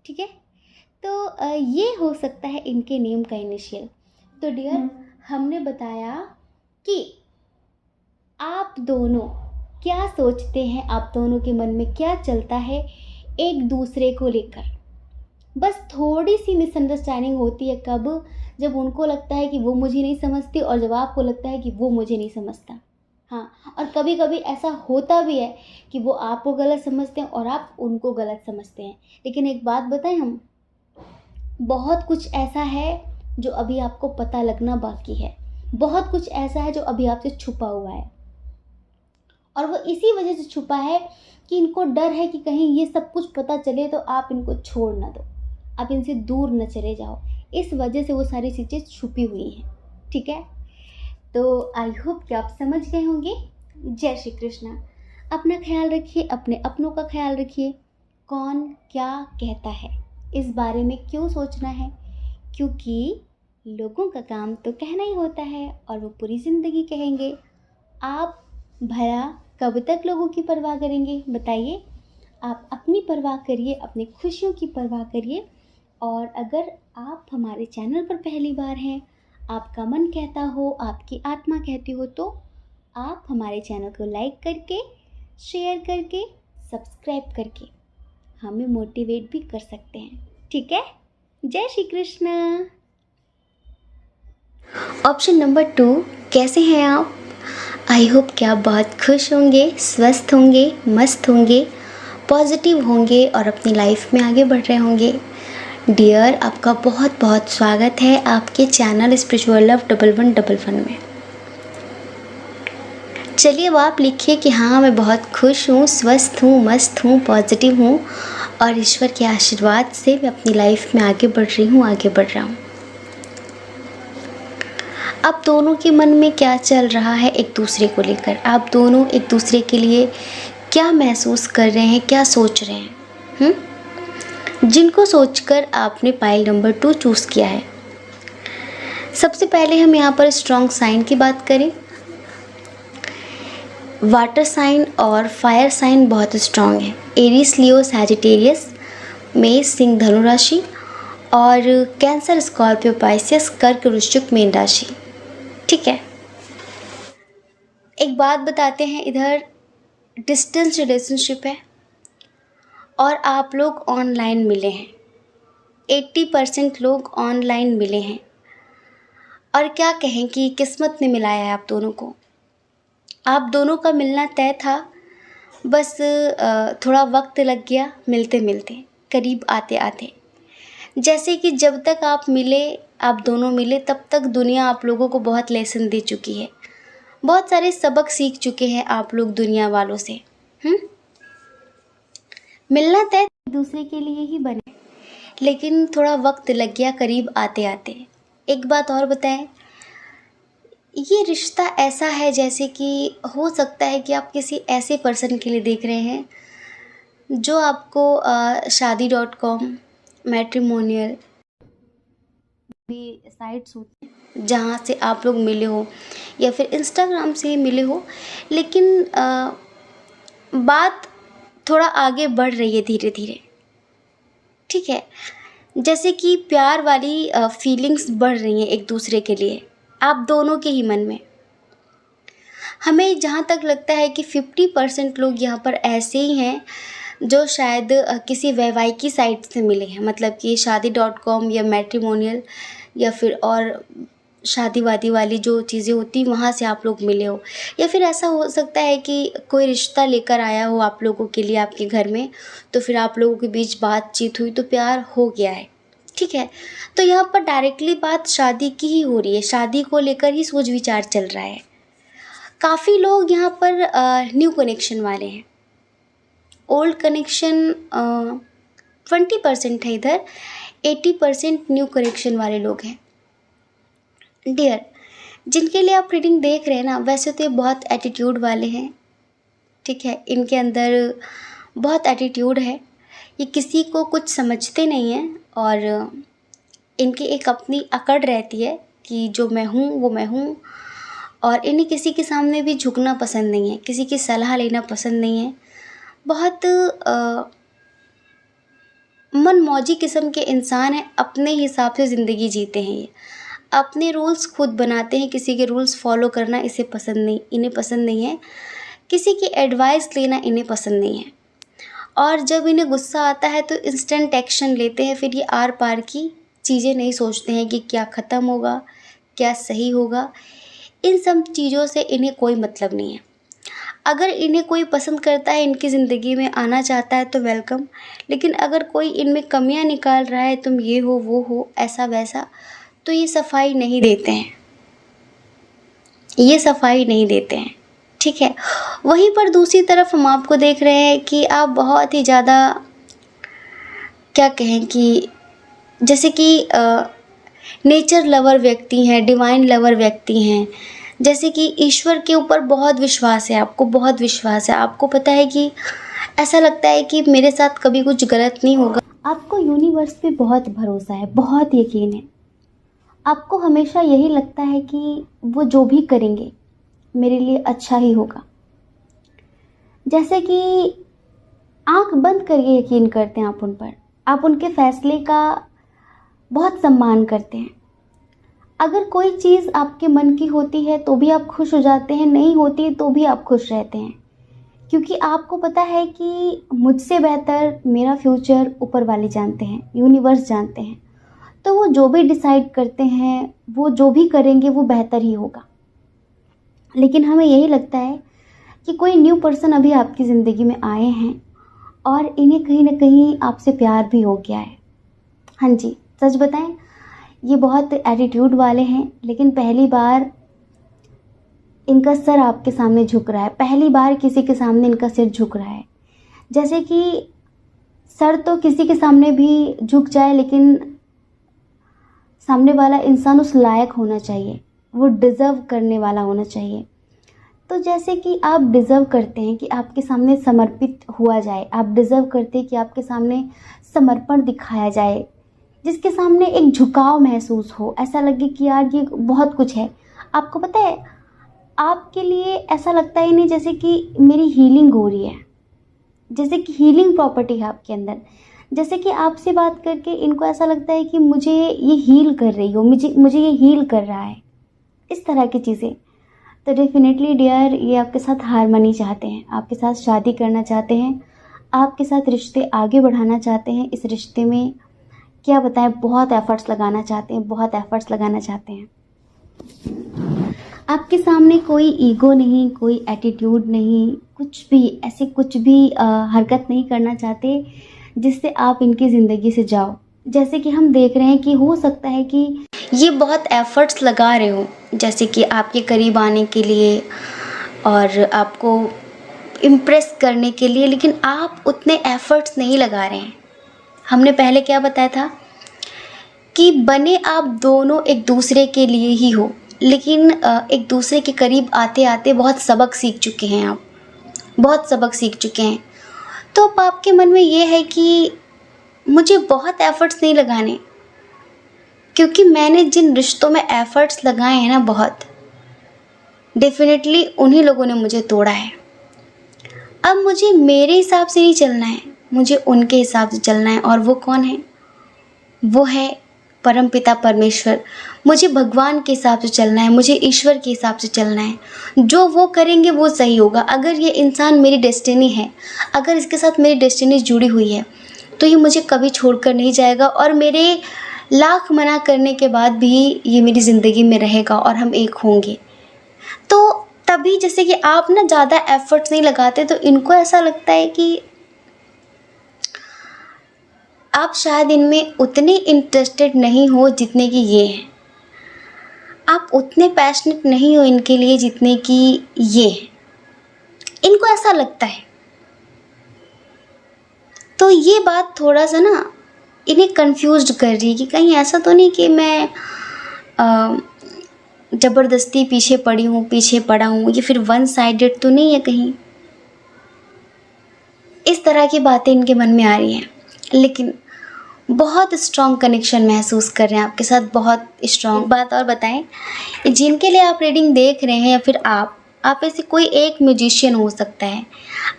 ठीक है। तो ये हो सकता है इनके नेम का इनिशियल। तो डियर, हमने बताया कि आप दोनों क्या सोचते हैं, आप दोनों के मन में क्या चलता है एक दूसरे को लेकर। बस थोड़ी सी मिसअंडरस्टैंडिंग होती है, कब? जब उनको लगता है कि वो मुझे नहीं समझती, और जब आपको लगता है कि वो मुझे नहीं समझता। हाँ, और कभी कभी ऐसा होता भी है कि वो आपको गलत समझते हैं और आप उनको गलत समझते हैं। लेकिन एक बात बताएं, हम बहुत कुछ ऐसा है जो अभी आपको पता लगना बाकी है। बहुत कुछ ऐसा है जो अभी आपसे छुपा हुआ है, और वो इसी वजह से छुपा है कि इनको डर है कि कहीं ये सब कुछ पता चले तो आप इनको छोड़ ना दो, आप इनसे दूर न चले जाओ। इस वजह से वो सारी चीज़ें छुपी हुई हैं। ठीक है, तो आई होप कि आप समझ गए होंगे। जय श्री कृष्णा। अपना ख्याल रखिए, अपने अपनों का ख्याल रखिए। कौन क्या कहता है इस बारे में क्यों सोचना है, क्योंकि लोगों का काम तो कहना ही होता है और वो पूरी ज़िंदगी कहेंगे। आप भला कब तक लोगों की परवाह करेंगे बताइए। आप अपनी परवाह करिए, अपनी खुशियों की परवाह करिए। और अगर आप हमारे चैनल पर पहली बार हैं, आपका मन कहता हो, आपकी आत्मा कहती हो, तो आप हमारे चैनल को लाइक करके, शेयर करके, सब्सक्राइब करके हमें मोटिवेट भी कर सकते हैं। ठीक है, जय श्री कृष्ण। ऑप्शन नंबर 2, कैसे हैं आप? आई होप कि आप बहुत खुश होंगे, स्वस्थ होंगे, मस्त होंगे, पॉजिटिव होंगे और अपनी लाइफ में आगे बढ़ रहे होंगे। डियर, आपका बहुत बहुत स्वागत है आपके चैनल स्पिरिचुअल लव 1111 में। चलिए अब आप लिखिए कि हाँ, मैं बहुत खुश हूँ, स्वस्थ हूँ, मस्त हूँ, पॉजिटिव हूँ और ईश्वर के आशीर्वाद से मैं अपनी लाइफ में आगे बढ़ रही हूँ, आगे बढ़ रहा हूँ। आप दोनों के मन में क्या चल रहा है एक दूसरे को लेकर? आप दोनों एक दूसरे के लिए क्या महसूस कर रहे हैं, क्या सोच रहे हैं? जिनको सोचकर आपने पाइल नंबर 2 चूज़ किया है। सबसे पहले हम यहाँ पर स्ट्रॉन्ग साइन की बात करें। वाटर साइन और फायर साइन बहुत स्ट्रॉन्ग है। एरीज, लियो, सैजिटेरियस, मेष, सिंह, धनु राशि और कैंसर, स्कॉर्पियो, पाइसेस, कर्क, वृश्चिक, मीन राशि। ठीक है, एक बात बताते हैं, इधर डिस्टेंस रिलेशनशिप है और आप लोग ऑनलाइन मिले हैं। 80% लोग ऑनलाइन मिले हैं और क्या कहें कि किस्मत ने मिलाया है आप दोनों को। आप दोनों का मिलना तय था, बस थोड़ा वक्त लग गया मिलते मिलते, करीब आते आते। जैसे कि जब तक आप मिले, आप दोनों मिले, तब तक दुनिया आप लोगों को बहुत लेसन दे चुकी है, बहुत सारे सबक सीख चुके हैं आप लोग दुनिया वालों से। मिलना तय एक दूसरे के लिए ही बने, लेकिन थोड़ा वक्त लग गया करीब आते आते। एक बात और बताएं, ये रिश्ता ऐसा है जैसे कि हो सकता है कि आप किसी ऐसे पर्सन के लिए देख रहे हैं जो आपको शादी.com, मैट्रिमोनियल भी साइट्स होती हैं जहाँ से आप लोग मिले हो या फिर इंस्टाग्राम से मिले हो, लेकिन बात थोड़ा आगे बढ़ रही है धीरे धीरे। ठीक है, जैसे कि प्यार वाली फीलिंग्स बढ़ रही हैं एक दूसरे के लिए आप दोनों के ही मन में। हमें जहाँ तक लगता है कि 50% लोग यहाँ पर ऐसे ही हैं जो शायद किसी वैवाहिकी साइट से मिले हैं, मतलब कि शादी.com या मैट्रिमोनियल या फिर और शादी वादी वाली जो चीज़ें होती वहाँ से आप लोग मिले हो, या फिर ऐसा हो सकता है कि कोई रिश्ता लेकर आया हो आप लोगों के लिए आपके घर में, तो फिर आप लोगों के बीच बातचीत हुई तो प्यार हो गया है। ठीक है, तो यहाँ पर डायरेक्टली बात शादी की ही हो रही है, शादी को लेकर ही सोच विचार चल रहा है। काफ़ी लोग यहाँ पर न्यू कनेक्शन वाले हैं, ओल्ड कनेक्शन 20% है, इधर 80% न्यू कनेक्शन वाले लोग हैं। डियर, जिनके लिए आप रीडिंग देख रहे हैं ना, वैसे तो ये बहुत एटीट्यूड वाले हैं। ठीक है, इनके अंदर बहुत एटीट्यूड है, ये किसी को कुछ समझते नहीं हैं और इनकी एक अपनी अकड़ रहती है कि जो मैं हूँ वो मैं हूँ, और इन्हें किसी के सामने भी झुकना पसंद नहीं है, किसी की सलाह लेना पसंद नहीं है। बहुत मनमौजी किस्म के इंसान हैं, अपने हिसाब से ज़िंदगी जीते हैं, ये अपने रूल्स खुद बनाते हैं, किसी के रूल्स फॉलो करना इन्हें पसंद नहीं है, किसी की एडवाइस लेना इन्हें पसंद नहीं है। और जब इन्हें गुस्सा आता है तो इंस्टेंट एक्शन लेते हैं, फिर ये आर पार की चीज़ें नहीं सोचते हैं कि क्या ख़त्म होगा, क्या सही होगा। इन सब चीज़ों से इन्हें कोई मतलब नहीं है। अगर इन्हें कोई पसंद करता है, इनकी ज़िंदगी में आना चाहता है तो वेलकम, लेकिन अगर कोई इनमें कमियां निकाल रहा है, तुम ये हो वो हो ऐसा वैसा, तो ये सफाई नहीं देते हैं। ये सफाई नहीं देते हैं, ठीक है। वहीं पर दूसरी तरफ हम आपको देख रहे हैं कि आप बहुत ही ज़्यादा क्या कहें कि जैसे कि नेचर लवर व्यक्ति हैं, डिवाइन लवर व्यक्ति हैं, जैसे कि ईश्वर के ऊपर बहुत विश्वास है, आपको बहुत विश्वास है, आपको पता है कि ऐसा लगता है कि मेरे साथ कभी कुछ गलत नहीं होगा। आपको यूनिवर्स पे बहुत भरोसा है, बहुत यकीन है। आपको हमेशा यही लगता है कि वो जो भी करेंगे मेरे लिए अच्छा ही होगा। जैसे कि आंख बंद करके यकीन करते हैं आप उन पर, आप उनके फैसले का बहुत सम्मान करते हैं। अगर कोई चीज़ आपके मन की होती है तो भी आप खुश हो जाते हैं, नहीं होती तो भी आप खुश रहते हैं, क्योंकि आपको पता है कि मुझसे बेहतर मेरा फ्यूचर ऊपर वाले जानते हैं, यूनिवर्स जानते हैं। तो वो जो भी डिसाइड करते हैं, वो जो भी करेंगे वो बेहतर ही होगा। लेकिन हमें यही लगता है कि कोई न्यू पर्सन अभी आपकी ज़िंदगी में आए हैं और इन्हें कहीं ना कहीं आपसे प्यार भी हो गया है। हाँ जी, सच बताएं, ये बहुत एटीट्यूड वाले हैं, लेकिन पहली बार इनका सर आपके सामने झुक रहा है, पहली बार किसी के सामने इनका सिर झुक रहा है। जैसे कि सर तो किसी के सामने भी झुक जाए, लेकिन सामने वाला इंसान उस लायक होना चाहिए, वो डिज़र्व करने वाला होना चाहिए। तो जैसे कि आप डिज़र्व करते हैं कि आपके सामने समर्पित हुआ जाए, आप डिज़र्व करते हैं कि आपके सामने समर्पण दिखाया जाए, जिसके सामने एक झुकाव महसूस हो, ऐसा लगे कि यार ये बहुत कुछ है। आपको पता है, आपके लिए ऐसा लगता ही नहीं जैसे कि मेरी हीलिंग हो रही है, जैसे कि हीलिंग प्रॉपर्टी है आपके अंदर, जैसे कि आपसे बात करके इनको ऐसा लगता है कि मुझे ये हील कर रही हो, मुझे ये हील कर रहा है, इस तरह की चीज़ें। तो डेफिनेटली डियर, ये आपके साथ हारमनी चाहते हैं, आपके साथ शादी करना चाहते हैं, आपके साथ रिश्ते आगे बढ़ाना चाहते हैं। इस रिश्ते में क्या बताएं, बहुत एफर्ट्स लगाना चाहते हैं, बहुत एफर्ट्स लगाना चाहते हैं। आपके सामने कोई ईगो नहीं, कोई एटीट्यूड नहीं, कुछ भी ऐसे कुछ भी हरकत नहीं करना चाहते जिससे आप इनकी ज़िंदगी से जाओ। जैसे कि हम देख रहे हैं कि हो सकता है कि ये बहुत एफर्ट्स लगा रहे हो, जैसे कि आपके करीब आने के लिए और आपको इम्प्रेस करने के लिए, लेकिन आप उतने एफर्ट्स नहीं लगा रहे हैं। हमने पहले क्या बताया था कि बने आप दोनों एक दूसरे के लिए ही हो, लेकिन एक दूसरे के करीब आते आते बहुत सबक सीख चुके हैं, आप बहुत सबक सीख चुके हैं। तो अब आपके मन में ये है कि मुझे बहुत एफर्ट्स नहीं लगाने, क्योंकि मैंने जिन रिश्तों में एफर्ट्स लगाए हैं ना बहुत, डेफिनेटली उन्हीं लोगों ने मुझे तोड़ा है। अब मुझे मेरे हिसाब से नहीं चलना है, मुझे उनके हिसाब से चलना है। और वो कौन है? वो है परमपिता परमेश्वर। मुझे भगवान के हिसाब से चलना है, मुझे ईश्वर के हिसाब से चलना है। जो वो करेंगे वो सही होगा। अगर ये इंसान मेरी डेस्टिनी है, अगर इसके साथ मेरी डेस्टिनी जुड़ी हुई है, तो ये मुझे कभी छोड़कर नहीं जाएगा और मेरे लाख मना करने के बाद भी ये मेरी ज़िंदगी में रहेगा और हम एक होंगे। तो तभी जैसे कि आप ना ज़्यादा एफर्ट्स नहीं लगाते, तो इनको ऐसा लगता है कि आप शायद इनमें उतने इंटरेस्टेड नहीं हो जितने कि ये हैं, आप उतने पैशनेट नहीं हो इनके लिए जितने कि ये हैं, इनको ऐसा लगता है। तो ये बात थोड़ा सा ना इन्हें कंफ्यूज्ड कर रही है कि कहीं ऐसा तो नहीं कि मैं ज़बरदस्ती पीछे पड़ा हूँ, ये फिर वन साइडेड तो नहीं है कहीं। इस तरह की बातें इनके मन में आ रही हैं, लेकिन बहुत स्ट्रॉन्ग कनेक्शन महसूस कर रहे हैं आपके साथ, बहुत स्ट्रॉन्ग। बात और बताएं, जिनके लिए आप रीडिंग देख रहे हैं या फिर आप ऐसे कोई एक म्यूजिशियन हो सकता है,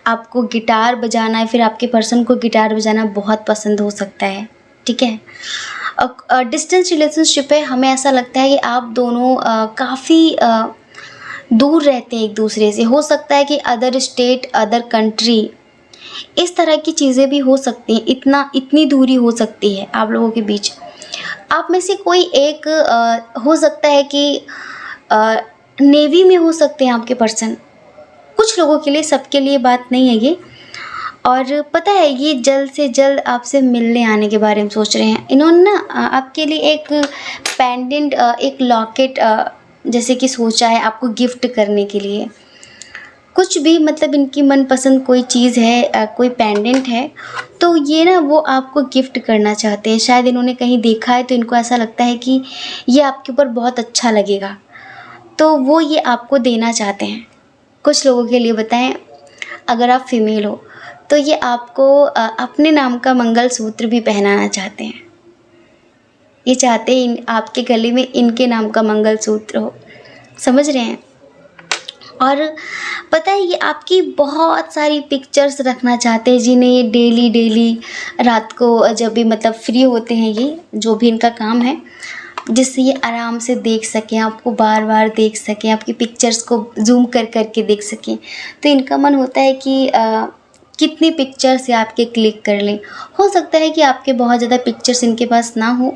आपको गिटार बजाना है, फिर आपके पर्सन को गिटार बजाना बहुत पसंद हो सकता है, ठीक है। डिस्टेंस रिलेशनशिप है, हमें ऐसा लगता है कि आप दोनों काफ़ी दूर रहते हैं एक दूसरे से। हो सकता है कि अदर स्टेट, अदर कंट्री, इस तरह की चीज़ें भी हो सकती हैं। इतनी दूरी हो सकती है आप लोगों के बीच। आप में से कोई एक हो सकता है कि नेवी में हो सकते हैं आपके पर्सन, कुछ लोगों के लिए, सबके लिए बात नहीं है ये। और पता है, ये जल्द से जल्द आपसे मिलने आने के बारे में सोच रहे हैं। इन्होंने ना आपके लिए एक पेंडेंट, एक लॉकेट जैसे कि सोचा है आपको गिफ्ट करने के लिए, कुछ भी मतलब इनकी मनपसंद कोई चीज़ है, कोई पेंडेंट है, तो ये ना वो आपको गिफ्ट करना चाहते हैं। शायद इन्होंने कहीं देखा है तो इनको ऐसा लगता है कि ये आपके ऊपर बहुत अच्छा लगेगा, तो वो ये आपको देना चाहते हैं। कुछ लोगों के लिए बताएं, अगर आप फीमेल हो तो ये आपको अपने नाम का मंगलसूत्र भी पहनाना चाहते हैं। ये चाहते हैं आपके गले में इनके नाम का मंगलसूत्र हो, समझ रहे हैं। और पता है ये आपकी बहुत सारी पिक्चर्स रखना चाहते हैं, जिन्हें ये डेली डेली रात को जब भी मतलब फ्री होते हैं, ये जो भी इनका काम है, जिससे ये आराम से देख सकें, आपको बार बार देख सकें, आपकी पिक्चर्स को जूम कर कर के देख सकें। तो इनका मन होता है कि कितनी पिक्चर्स ये आपके क्लिक कर लें। हो सकता है कि आपके बहुत ज़्यादा पिक्चर्स इनके पास ना हो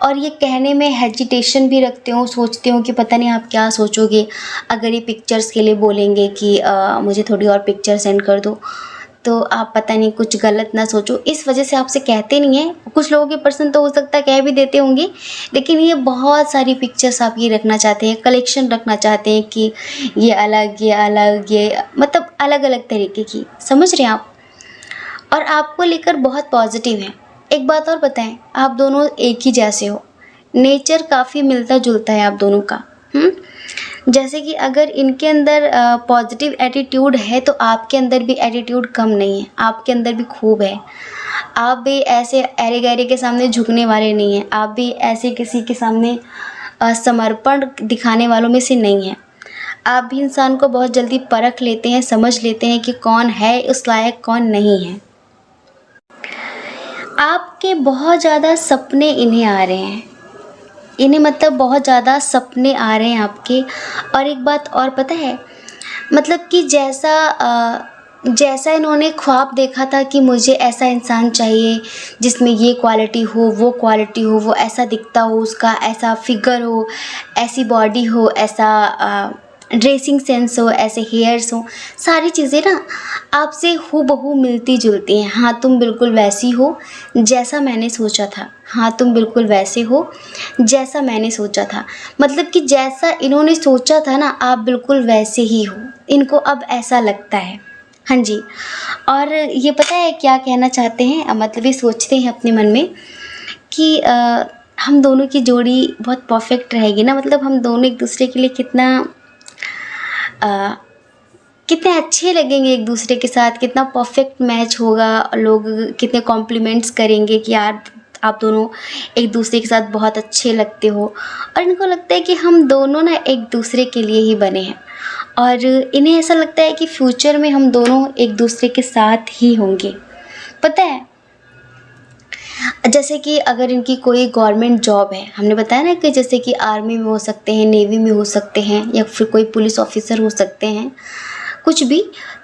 और ये कहने में हेजिटेशन भी रखते हो, सोचते हो कि पता नहीं आप क्या सोचोगे अगर ये पिक्चर्स के लिए बोलेंगे कि मुझे थोड़ी और पिक्चर सेंड कर दो, तो आप पता नहीं कुछ गलत ना सोचो, इस वजह से आपसे कहते नहीं हैं। कुछ लोगों के पर्सन तो हो सकता है कह भी देते होंगे, लेकिन ये बहुत सारी पिक्चर्स आप ये रखना चाहते हैं, कलेक्शन रखना चाहते हैं कि ये अलग, ये अलग, ये मतलब अलग अलग तरीके की, समझ रहे हैं आप। और आपको लेकर बहुत पॉजिटिव हैं। एक बात और बताएं, आप दोनों एक ही जैसे हो, नेचर काफ़ी मिलता जुलता है आप दोनों का। जैसे कि अगर इनके अंदर पॉजिटिव एटीट्यूड है तो आपके अंदर भी एटीट्यूड कम नहीं है, आपके अंदर भी खूब है। आप भी ऐसे अरे गहरे के सामने झुकने वाले नहीं हैं, आप भी ऐसे किसी के सामने समर्पण दिखाने वालों में से नहीं हैं। आप भी इंसान को बहुत जल्दी परख लेते हैं, समझ लेते हैं कि कौन है उस लायक, कौन नहीं है। आपके बहुत ज़्यादा सपने इन्हें आ रहे हैं, इन्हें मतलब बहुत ज़्यादा सपने आ रहे हैं आपके। और एक बात और पता है, मतलब कि जैसा इन्होंने ख्वाब देखा था कि मुझे ऐसा इंसान चाहिए जिसमें ये क्वालिटी हो, वो क्वालिटी हो, वो ऐसा दिखता हो, उसका ऐसा फिगर हो, ऐसी बॉडी हो, ऐसा ड्रेसिंग सेंस हो, ऐसे हेयर्स हो, सारी चीज़ें ना आपसे हूबहू मिलती जुलती हैं। हाँ, तुम बिल्कुल वैसी हो जैसा मैंने सोचा था, हाँ तुम बिल्कुल वैसे हो जैसा मैंने सोचा था। मतलब कि जैसा इन्होंने सोचा था ना, आप बिल्कुल वैसे ही हो, इनको अब ऐसा लगता है। हाँ जी। और ये पता है क्या कहना चाहते हैं, मतलब ये सोचते हैं अपने मन में कि हम दोनों की जोड़ी बहुत परफेक्ट रहेगी ना, मतलब हम दोनों एक दूसरे के लिए कितने अच्छे लगेंगे एक दूसरे के साथ, कितना परफेक्ट मैच होगा, लोग कितने कॉम्प्लीमेंट्स करेंगे कि यार आप दोनों एक दूसरे के साथ बहुत अच्छे लगते हो। और इनको लगता है कि हम दोनों ना एक दूसरे के लिए ही बने हैं, और इन्हें ऐसा लगता है कि फ्यूचर में हम दोनों एक दूसरे के साथ ही होंगे। पता है, जैसे कि अगर इनकी कोई गवर्नमेंट जॉब है, हमने बताया ना कि जैसे कि आर्मी में हो सकते हैं, नेवी में हो सकते हैं, या फिर कोई पुलिस ऑफिसर हो सकते हैं, कुछ भी,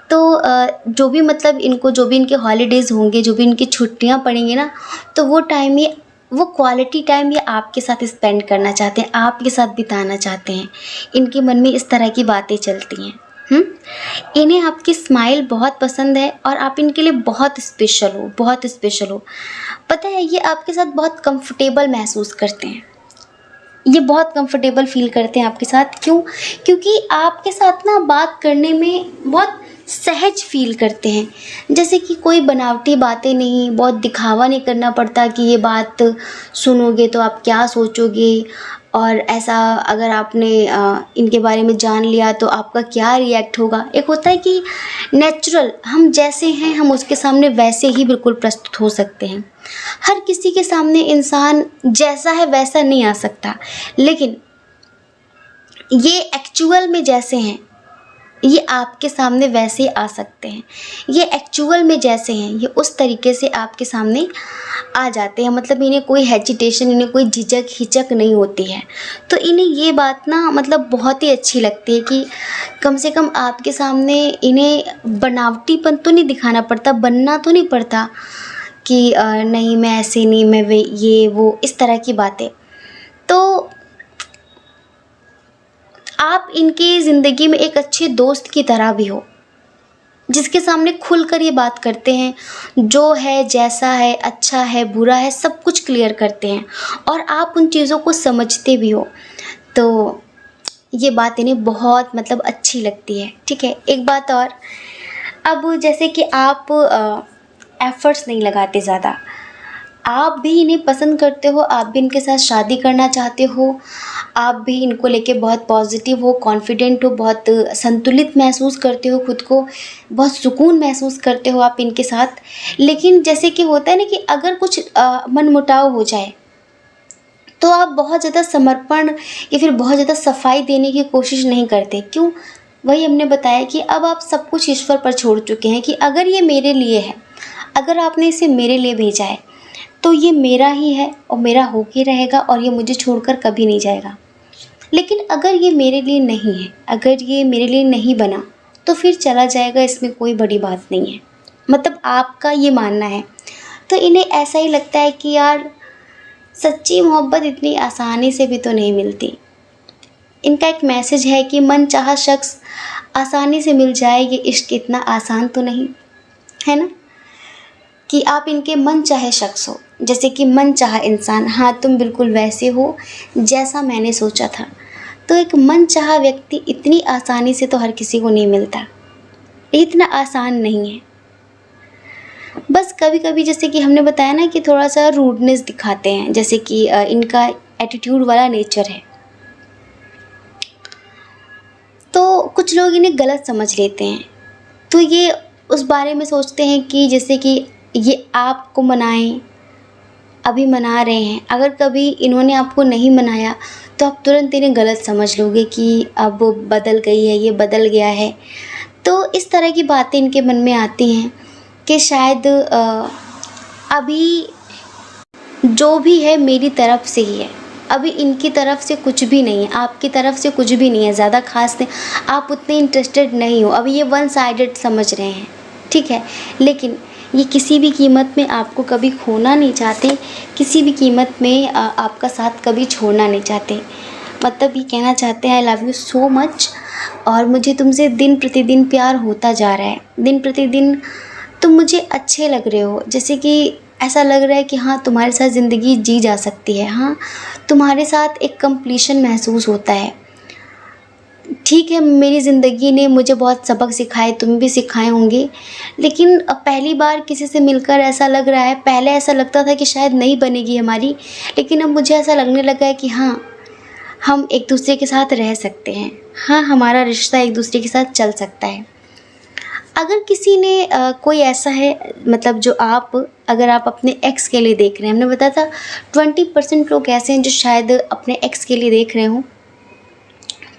तो जो भी मतलब इनको जो भी इनके हॉलीडेज़ होंगे, जो भी इनकी छुट्टियां पड़ेंगी ना, तो वो टाइम ये वो क्वालिटी टाइम ये आपके साथ स्पेंड करना चाहते हैं, आपके साथ बिताना चाहते हैं। इनके मन में इस तरह की बातें चलती हैं। इन्हें आपकी स्माइल बहुत पसंद है और आप इनके लिए बहुत स्पेशल हो, बहुत स्पेशल हो। पता है, ये आपके साथ बहुत कंफर्टेबल महसूस करते हैं, ये बहुत कंफर्टेबल फील करते हैं आपके साथ। क्यों? क्योंकि आपके साथ ना बात करने में बहुत सहज फील करते हैं, जैसे कि कोई बनावटी बातें नहीं, बहुत दिखावा नहीं करना पड़ता कि ये बात सुनोगे तो आप क्या सोचोगे, और ऐसा अगर आपने इनके बारे में जान लिया तो आपका क्या रिएक्ट होगा। एक होता है कि नेचुरल, हम जैसे हैं हम उसके सामने वैसे ही बिल्कुल प्रस्तुत हो सकते हैं। हर किसी के सामने इंसान जैसा है वैसा नहीं आ सकता, लेकिन ये एक्चुअल में जैसे हैं ये आपके सामने वैसे आ सकते हैं। ये एक्चुअल में जैसे हैं ये उस तरीके से आपके सामने आ जाते हैं। मतलब इन्हें कोई हेजिटेशन, इन्हें कोई झिझक हिचक नहीं होती है। तो इन्हें ये बात ना मतलब बहुत ही अच्छी लगती है कि कम से कम आपके सामने इन्हें बनावटीपन तो नहीं दिखाना पड़ता, बनना तो नहीं पड़ता कि नहीं मैं ऐसे नहीं, मैं वे ये वो इस तरह की बातें। तो आप इनकी ज़िंदगी में एक अच्छे दोस्त की तरह भी हो, जिसके सामने खुलकर ये बात करते हैं, जो है जैसा है, अच्छा है बुरा है, सब कुछ क्लियर करते हैं और आप उन चीज़ों को समझते भी हो। तो ये बात इन्हें बहुत मतलब अच्छी लगती है। ठीक है, एक बात और, अब जैसे कि आप एफ़र्ट्स नहीं लगाते ज़्यादा, आप भी इन्हें पसंद करते हो, आप भी इनके साथ शादी करना चाहते हो, आप भी इनको लेके बहुत पॉजिटिव हो, कॉन्फिडेंट हो, बहुत संतुलित महसूस करते हो खुद को, बहुत सुकून महसूस करते हो आप इनके साथ। लेकिन जैसे कि होता है ना कि अगर कुछ मनमुटाव हो जाए, तो आप बहुत ज़्यादा समर्पण या फिर बहुत ज़्यादा सफाई देने की कोशिश नहीं करते। क्यों? वही हमने बताया कि अब आप सब कुछ ईश्वर पर छोड़ चुके हैं कि अगर ये मेरे लिए है, अगर आपने इसे मेरे लिए भेजा है, तो ये मेरा ही है और मेरा हो के रहेगा और ये मुझे छोड़कर कभी नहीं जाएगा। लेकिन अगर ये मेरे लिए नहीं है, अगर ये मेरे लिए नहीं बना, तो फिर चला जाएगा, इसमें कोई बड़ी बात नहीं है। मतलब आपका ये मानना है। तो इन्हें ऐसा ही लगता है कि यार सच्ची मोहब्बत इतनी आसानी से भी तो नहीं मिलती। इनका एक मैसेज है कि मनचाहा शख्स आसानी से मिल जाए, ये इश्क इतना आसान तो नहीं है ना, कि आप इनके मन चाहे शख्स हो, जैसे कि मन चाहा इंसान। हाँ, तुम बिल्कुल वैसे हो जैसा मैंने सोचा था। तो एक मन चाहा व्यक्ति इतनी आसानी से तो हर किसी को नहीं मिलता, इतना आसान नहीं है। बस कभी कभी जैसे कि हमने बताया ना कि थोड़ा सा रूडनेस दिखाते हैं, जैसे कि इनका एटीट्यूड वाला नेचर है, तो कुछ लोग इन्हें गलत समझ लेते हैं। तो ये उस बारे में सोचते हैं कि जैसे कि ये आपको मनाएं, अभी मना रहे हैं, अगर कभी इन्होंने आपको नहीं मनाया तो आप तुरंत इन्हें गलत समझ लोगे कि अब वो बदल गई है, ये बदल गया है। तो इस तरह की बातें इनके मन में आती हैं कि शायद अभी जो भी है मेरी तरफ से ही है, अभी इनकी तरफ से कुछ भी नहीं है, आपकी तरफ से कुछ भी नहीं है, ज़्यादा खास नहीं, आप उतने इंटरेस्टेड नहीं हो, अभी ये वन साइडेड समझ रहे हैं। ठीक है, लेकिन ये किसी भी कीमत में आपको कभी खोना नहीं चाहते, किसी भी कीमत में आपका साथ कभी छोड़ना नहीं चाहते। मतलब ये कहना चाहते हैं I love you so much, और मुझे तुमसे दिन प्रतिदिन प्यार होता जा रहा है, दिन प्रतिदिन तुम मुझे अच्छे लग रहे हो, जैसे कि ऐसा लग रहा है कि हाँ तुम्हारे साथ ज़िंदगी जी जा सकती है, हाँ तुम्हारे साथ एक कंप्लीशन महसूस होता है। ठीक है, मेरी ज़िंदगी ने मुझे बहुत सबक सिखाए, तुम भी सिखाए होंगे, लेकिन अब पहली बार किसी से मिलकर ऐसा लग रहा है, पहले ऐसा लगता था कि शायद नहीं बनेगी हमारी, लेकिन अब मुझे ऐसा लगने लगा है कि हाँ हम एक दूसरे के साथ रह सकते हैं, हाँ हमारा रिश्ता एक दूसरे के साथ चल सकता है। अगर किसी ने कोई ऐसा है, मतलब जो अगर आप अपने एक्स के लिए देख रहे हैं, हमने बताया था 20% लोग ऐसे हैं जो शायद अपने एक्स के लिए देख रहे हों,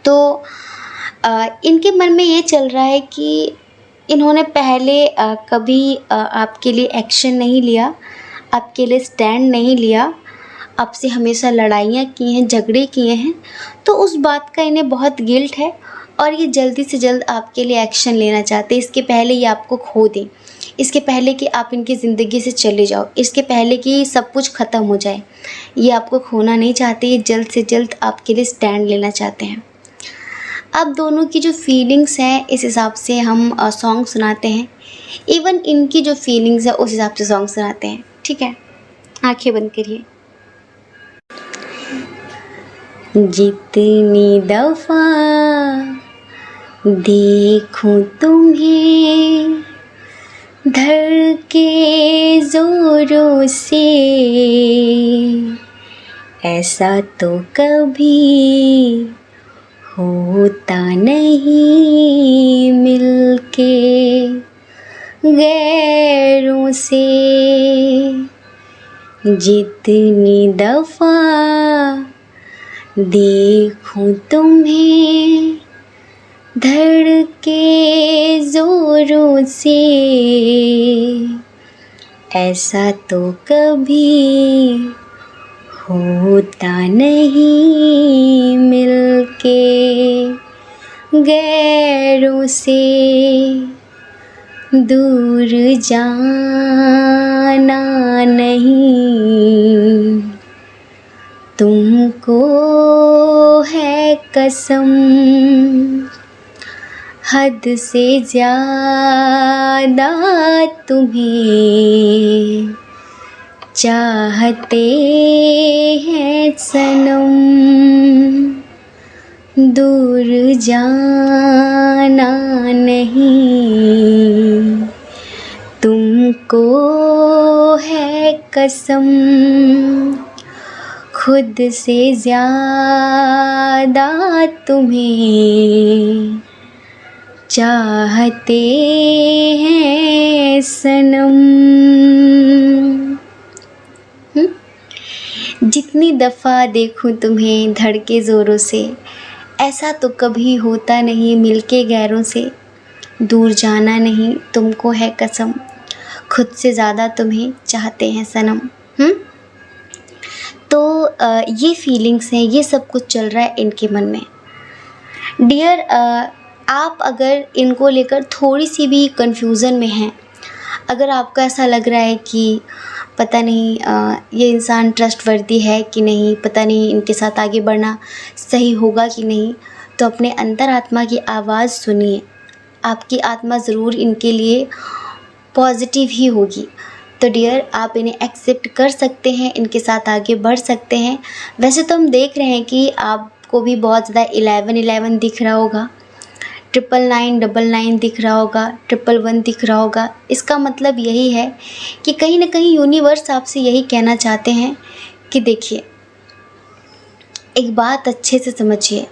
तो इनके मन में ये चल रहा है कि इन्होंने पहले कभी आपके लिए एक्शन नहीं लिया, आपके लिए स्टैंड नहीं लिया, आपसे हमेशा लड़ाइयाँ की हैं, झगड़े किए हैं, तो उस बात का इन्हें बहुत गिल्ट है और ये जल्दी से जल्द आपके लिए एक्शन लेना चाहते हैं। इसके पहले ये आपको खो दें, इसके पहले कि आप इनकी ज़िंदगी से चले जाओ, इसके पहले कि सब कुछ ख़त्म हो जाए, ये आपको खोना नहीं चाहते, ये जल्द से जल्द आपके लिए स्टैंड लेना चाहते हैं। अब दोनों की जो फीलिंग्स हैं इस हिसाब से हम सॉन्ग सुनाते हैं, इवन इनकी जो फीलिंग्स है उस हिसाब से सॉन्ग सुनाते हैं। ठीक है, आंखें बंद करिए। जितनी दफ़ा देखूं तुम्हें धड़के ज़ोरों से, ऐसा तो कभी होता नहीं मिलके गैरों से। जितनी दफ़ा देखूं तुम्हें धड़के ज़ोरों से, ऐसा तो कभी होता नहीं मिलके गैरों से। दूर जाना नहीं, तुमको है कसम, हद से ज़्यादा तुम्हें चाहते हैं सनम। दूर जाना नहीं, तुमको है कसम, खुद से ज़्यादा तुम्हें चाहते हैं सनम। जितनी दफ़ा देखूं तुम्हें धड़के ज़ोरों से, ऐसा तो कभी होता नहीं मिलके गैरों से, दूर जाना नहीं तुमको है कसम, खुद से ज़्यादा तुम्हें चाहते हैं सनम। तो ये फीलिंग्स हैं, ये सब कुछ चल रहा है इनके मन में। डियर, आप अगर इनको लेकर थोड़ी सी भी कन्फ्यूज़न में हैं, अगर आपको ऐसा लग रहा है कि पता नहीं ये इंसान ट्रस्टवर्दी है कि नहीं, पता नहीं इनके साथ आगे बढ़ना सही होगा कि नहीं, तो अपने अंतरात्मा की आवाज़ सुनिए। आपकी आत्मा ज़रूर इनके लिए पॉजिटिव ही होगी। तो डियर, आप इन्हें एक्सेप्ट कर सकते हैं, इनके साथ आगे बढ़ सकते हैं। वैसे तो हम देख रहे हैं कि आपको भी बहुत ज़्यादा 1111 दिख रहा होगा, 999 दिख रहा होगा, 111 दिख रहा होगा। इसका मतलब यही है कि कहीं ना कहीं यूनिवर्स आपसे यही कहना चाहते हैं कि देखिए, एक बात अच्छे से समझिए,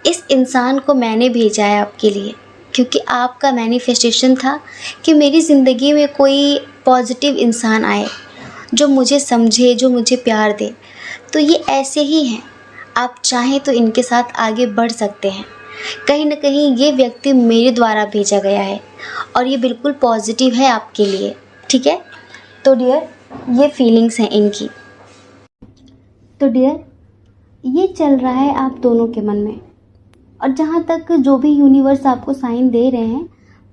इस इंसान को मैंने भेजा है आपके लिए, क्योंकि आपका मैनिफेस्टेशन था कि मेरी ज़िंदगी में कोई पॉजिटिव इंसान आए जो मुझे समझे, जो मुझे प्यार दे। तो ये ऐसे ही हैं, आप चाहें तो इनके साथ आगे बढ़ सकते हैं। कहीं ना कहीं ये व्यक्ति मेरे द्वारा भेजा गया है और ये बिल्कुल पॉजिटिव है आपके लिए, ठीक है। तो डियर, ये फीलिंग्स हैं इनकी। तो डियर, ये चल रहा है आप दोनों के मन में, और जहाँ तक जो भी यूनिवर्स आपको साइन दे रहे हैं,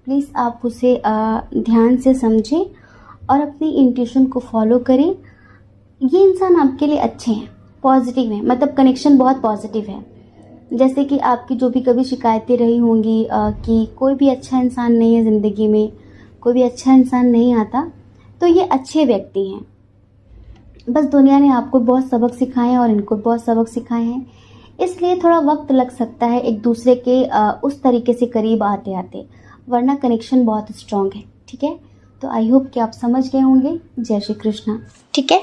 प्लीज़ आप उसे ध्यान से समझें और अपनी इंट्यूशन को फॉलो करें। ये इंसान आपके लिए अच्छे हैं, पॉजिटिव हैं, मतलब कनेक्शन बहुत पॉजिटिव है। जैसे कि आपकी जो भी कभी शिकायतें रही होंगी कि कोई भी अच्छा इंसान नहीं है ज़िंदगी में, कोई भी अच्छा इंसान नहीं आता, तो ये अच्छे व्यक्ति हैं। बस दुनिया ने आपको बहुत सबक सिखाए हैं और इनको बहुत सबक सिखाए हैं, इसलिए थोड़ा वक्त लग सकता है एक दूसरे के उस तरीके से करीब आते आते, वरना कनेक्शन बहुत स्ट्रॉन्ग है, ठीक है। तो आई होप कि आप समझ गए होंगे। जय श्री कृष्णा, ठीक है।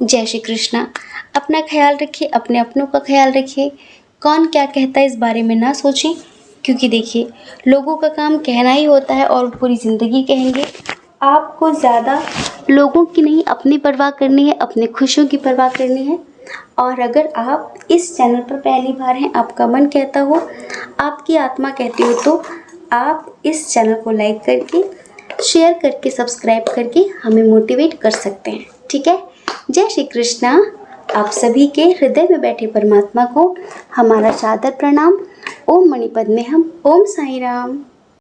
जय श्री कृष्णा। अपना ख्याल रखिए, अपने अपनों का ख्याल रखिए। कौन क्या कहता है इस बारे में ना सोचें, क्योंकि देखिए, लोगों का काम कहना ही होता है और पूरी ज़िंदगी कहेंगे। आपको ज़्यादा लोगों की नहीं, अपनी परवाह करनी है, अपने खुशियों की परवाह करनी है। और अगर आप इस चैनल पर पहली बार हैं, आपका मन कहता हो, आपकी आत्मा कहती हो, तो आप इस चैनल को लाइक करके, शेयर करके, सब्सक्राइब करके हमें मोटिवेट कर सकते हैं, ठीक है। जय श्री कृष्णा। आप सभी के हृदय में बैठे परमात्मा को हमारा सादर प्रणाम। ओम मणिपद्मे हम। ओम साई राम।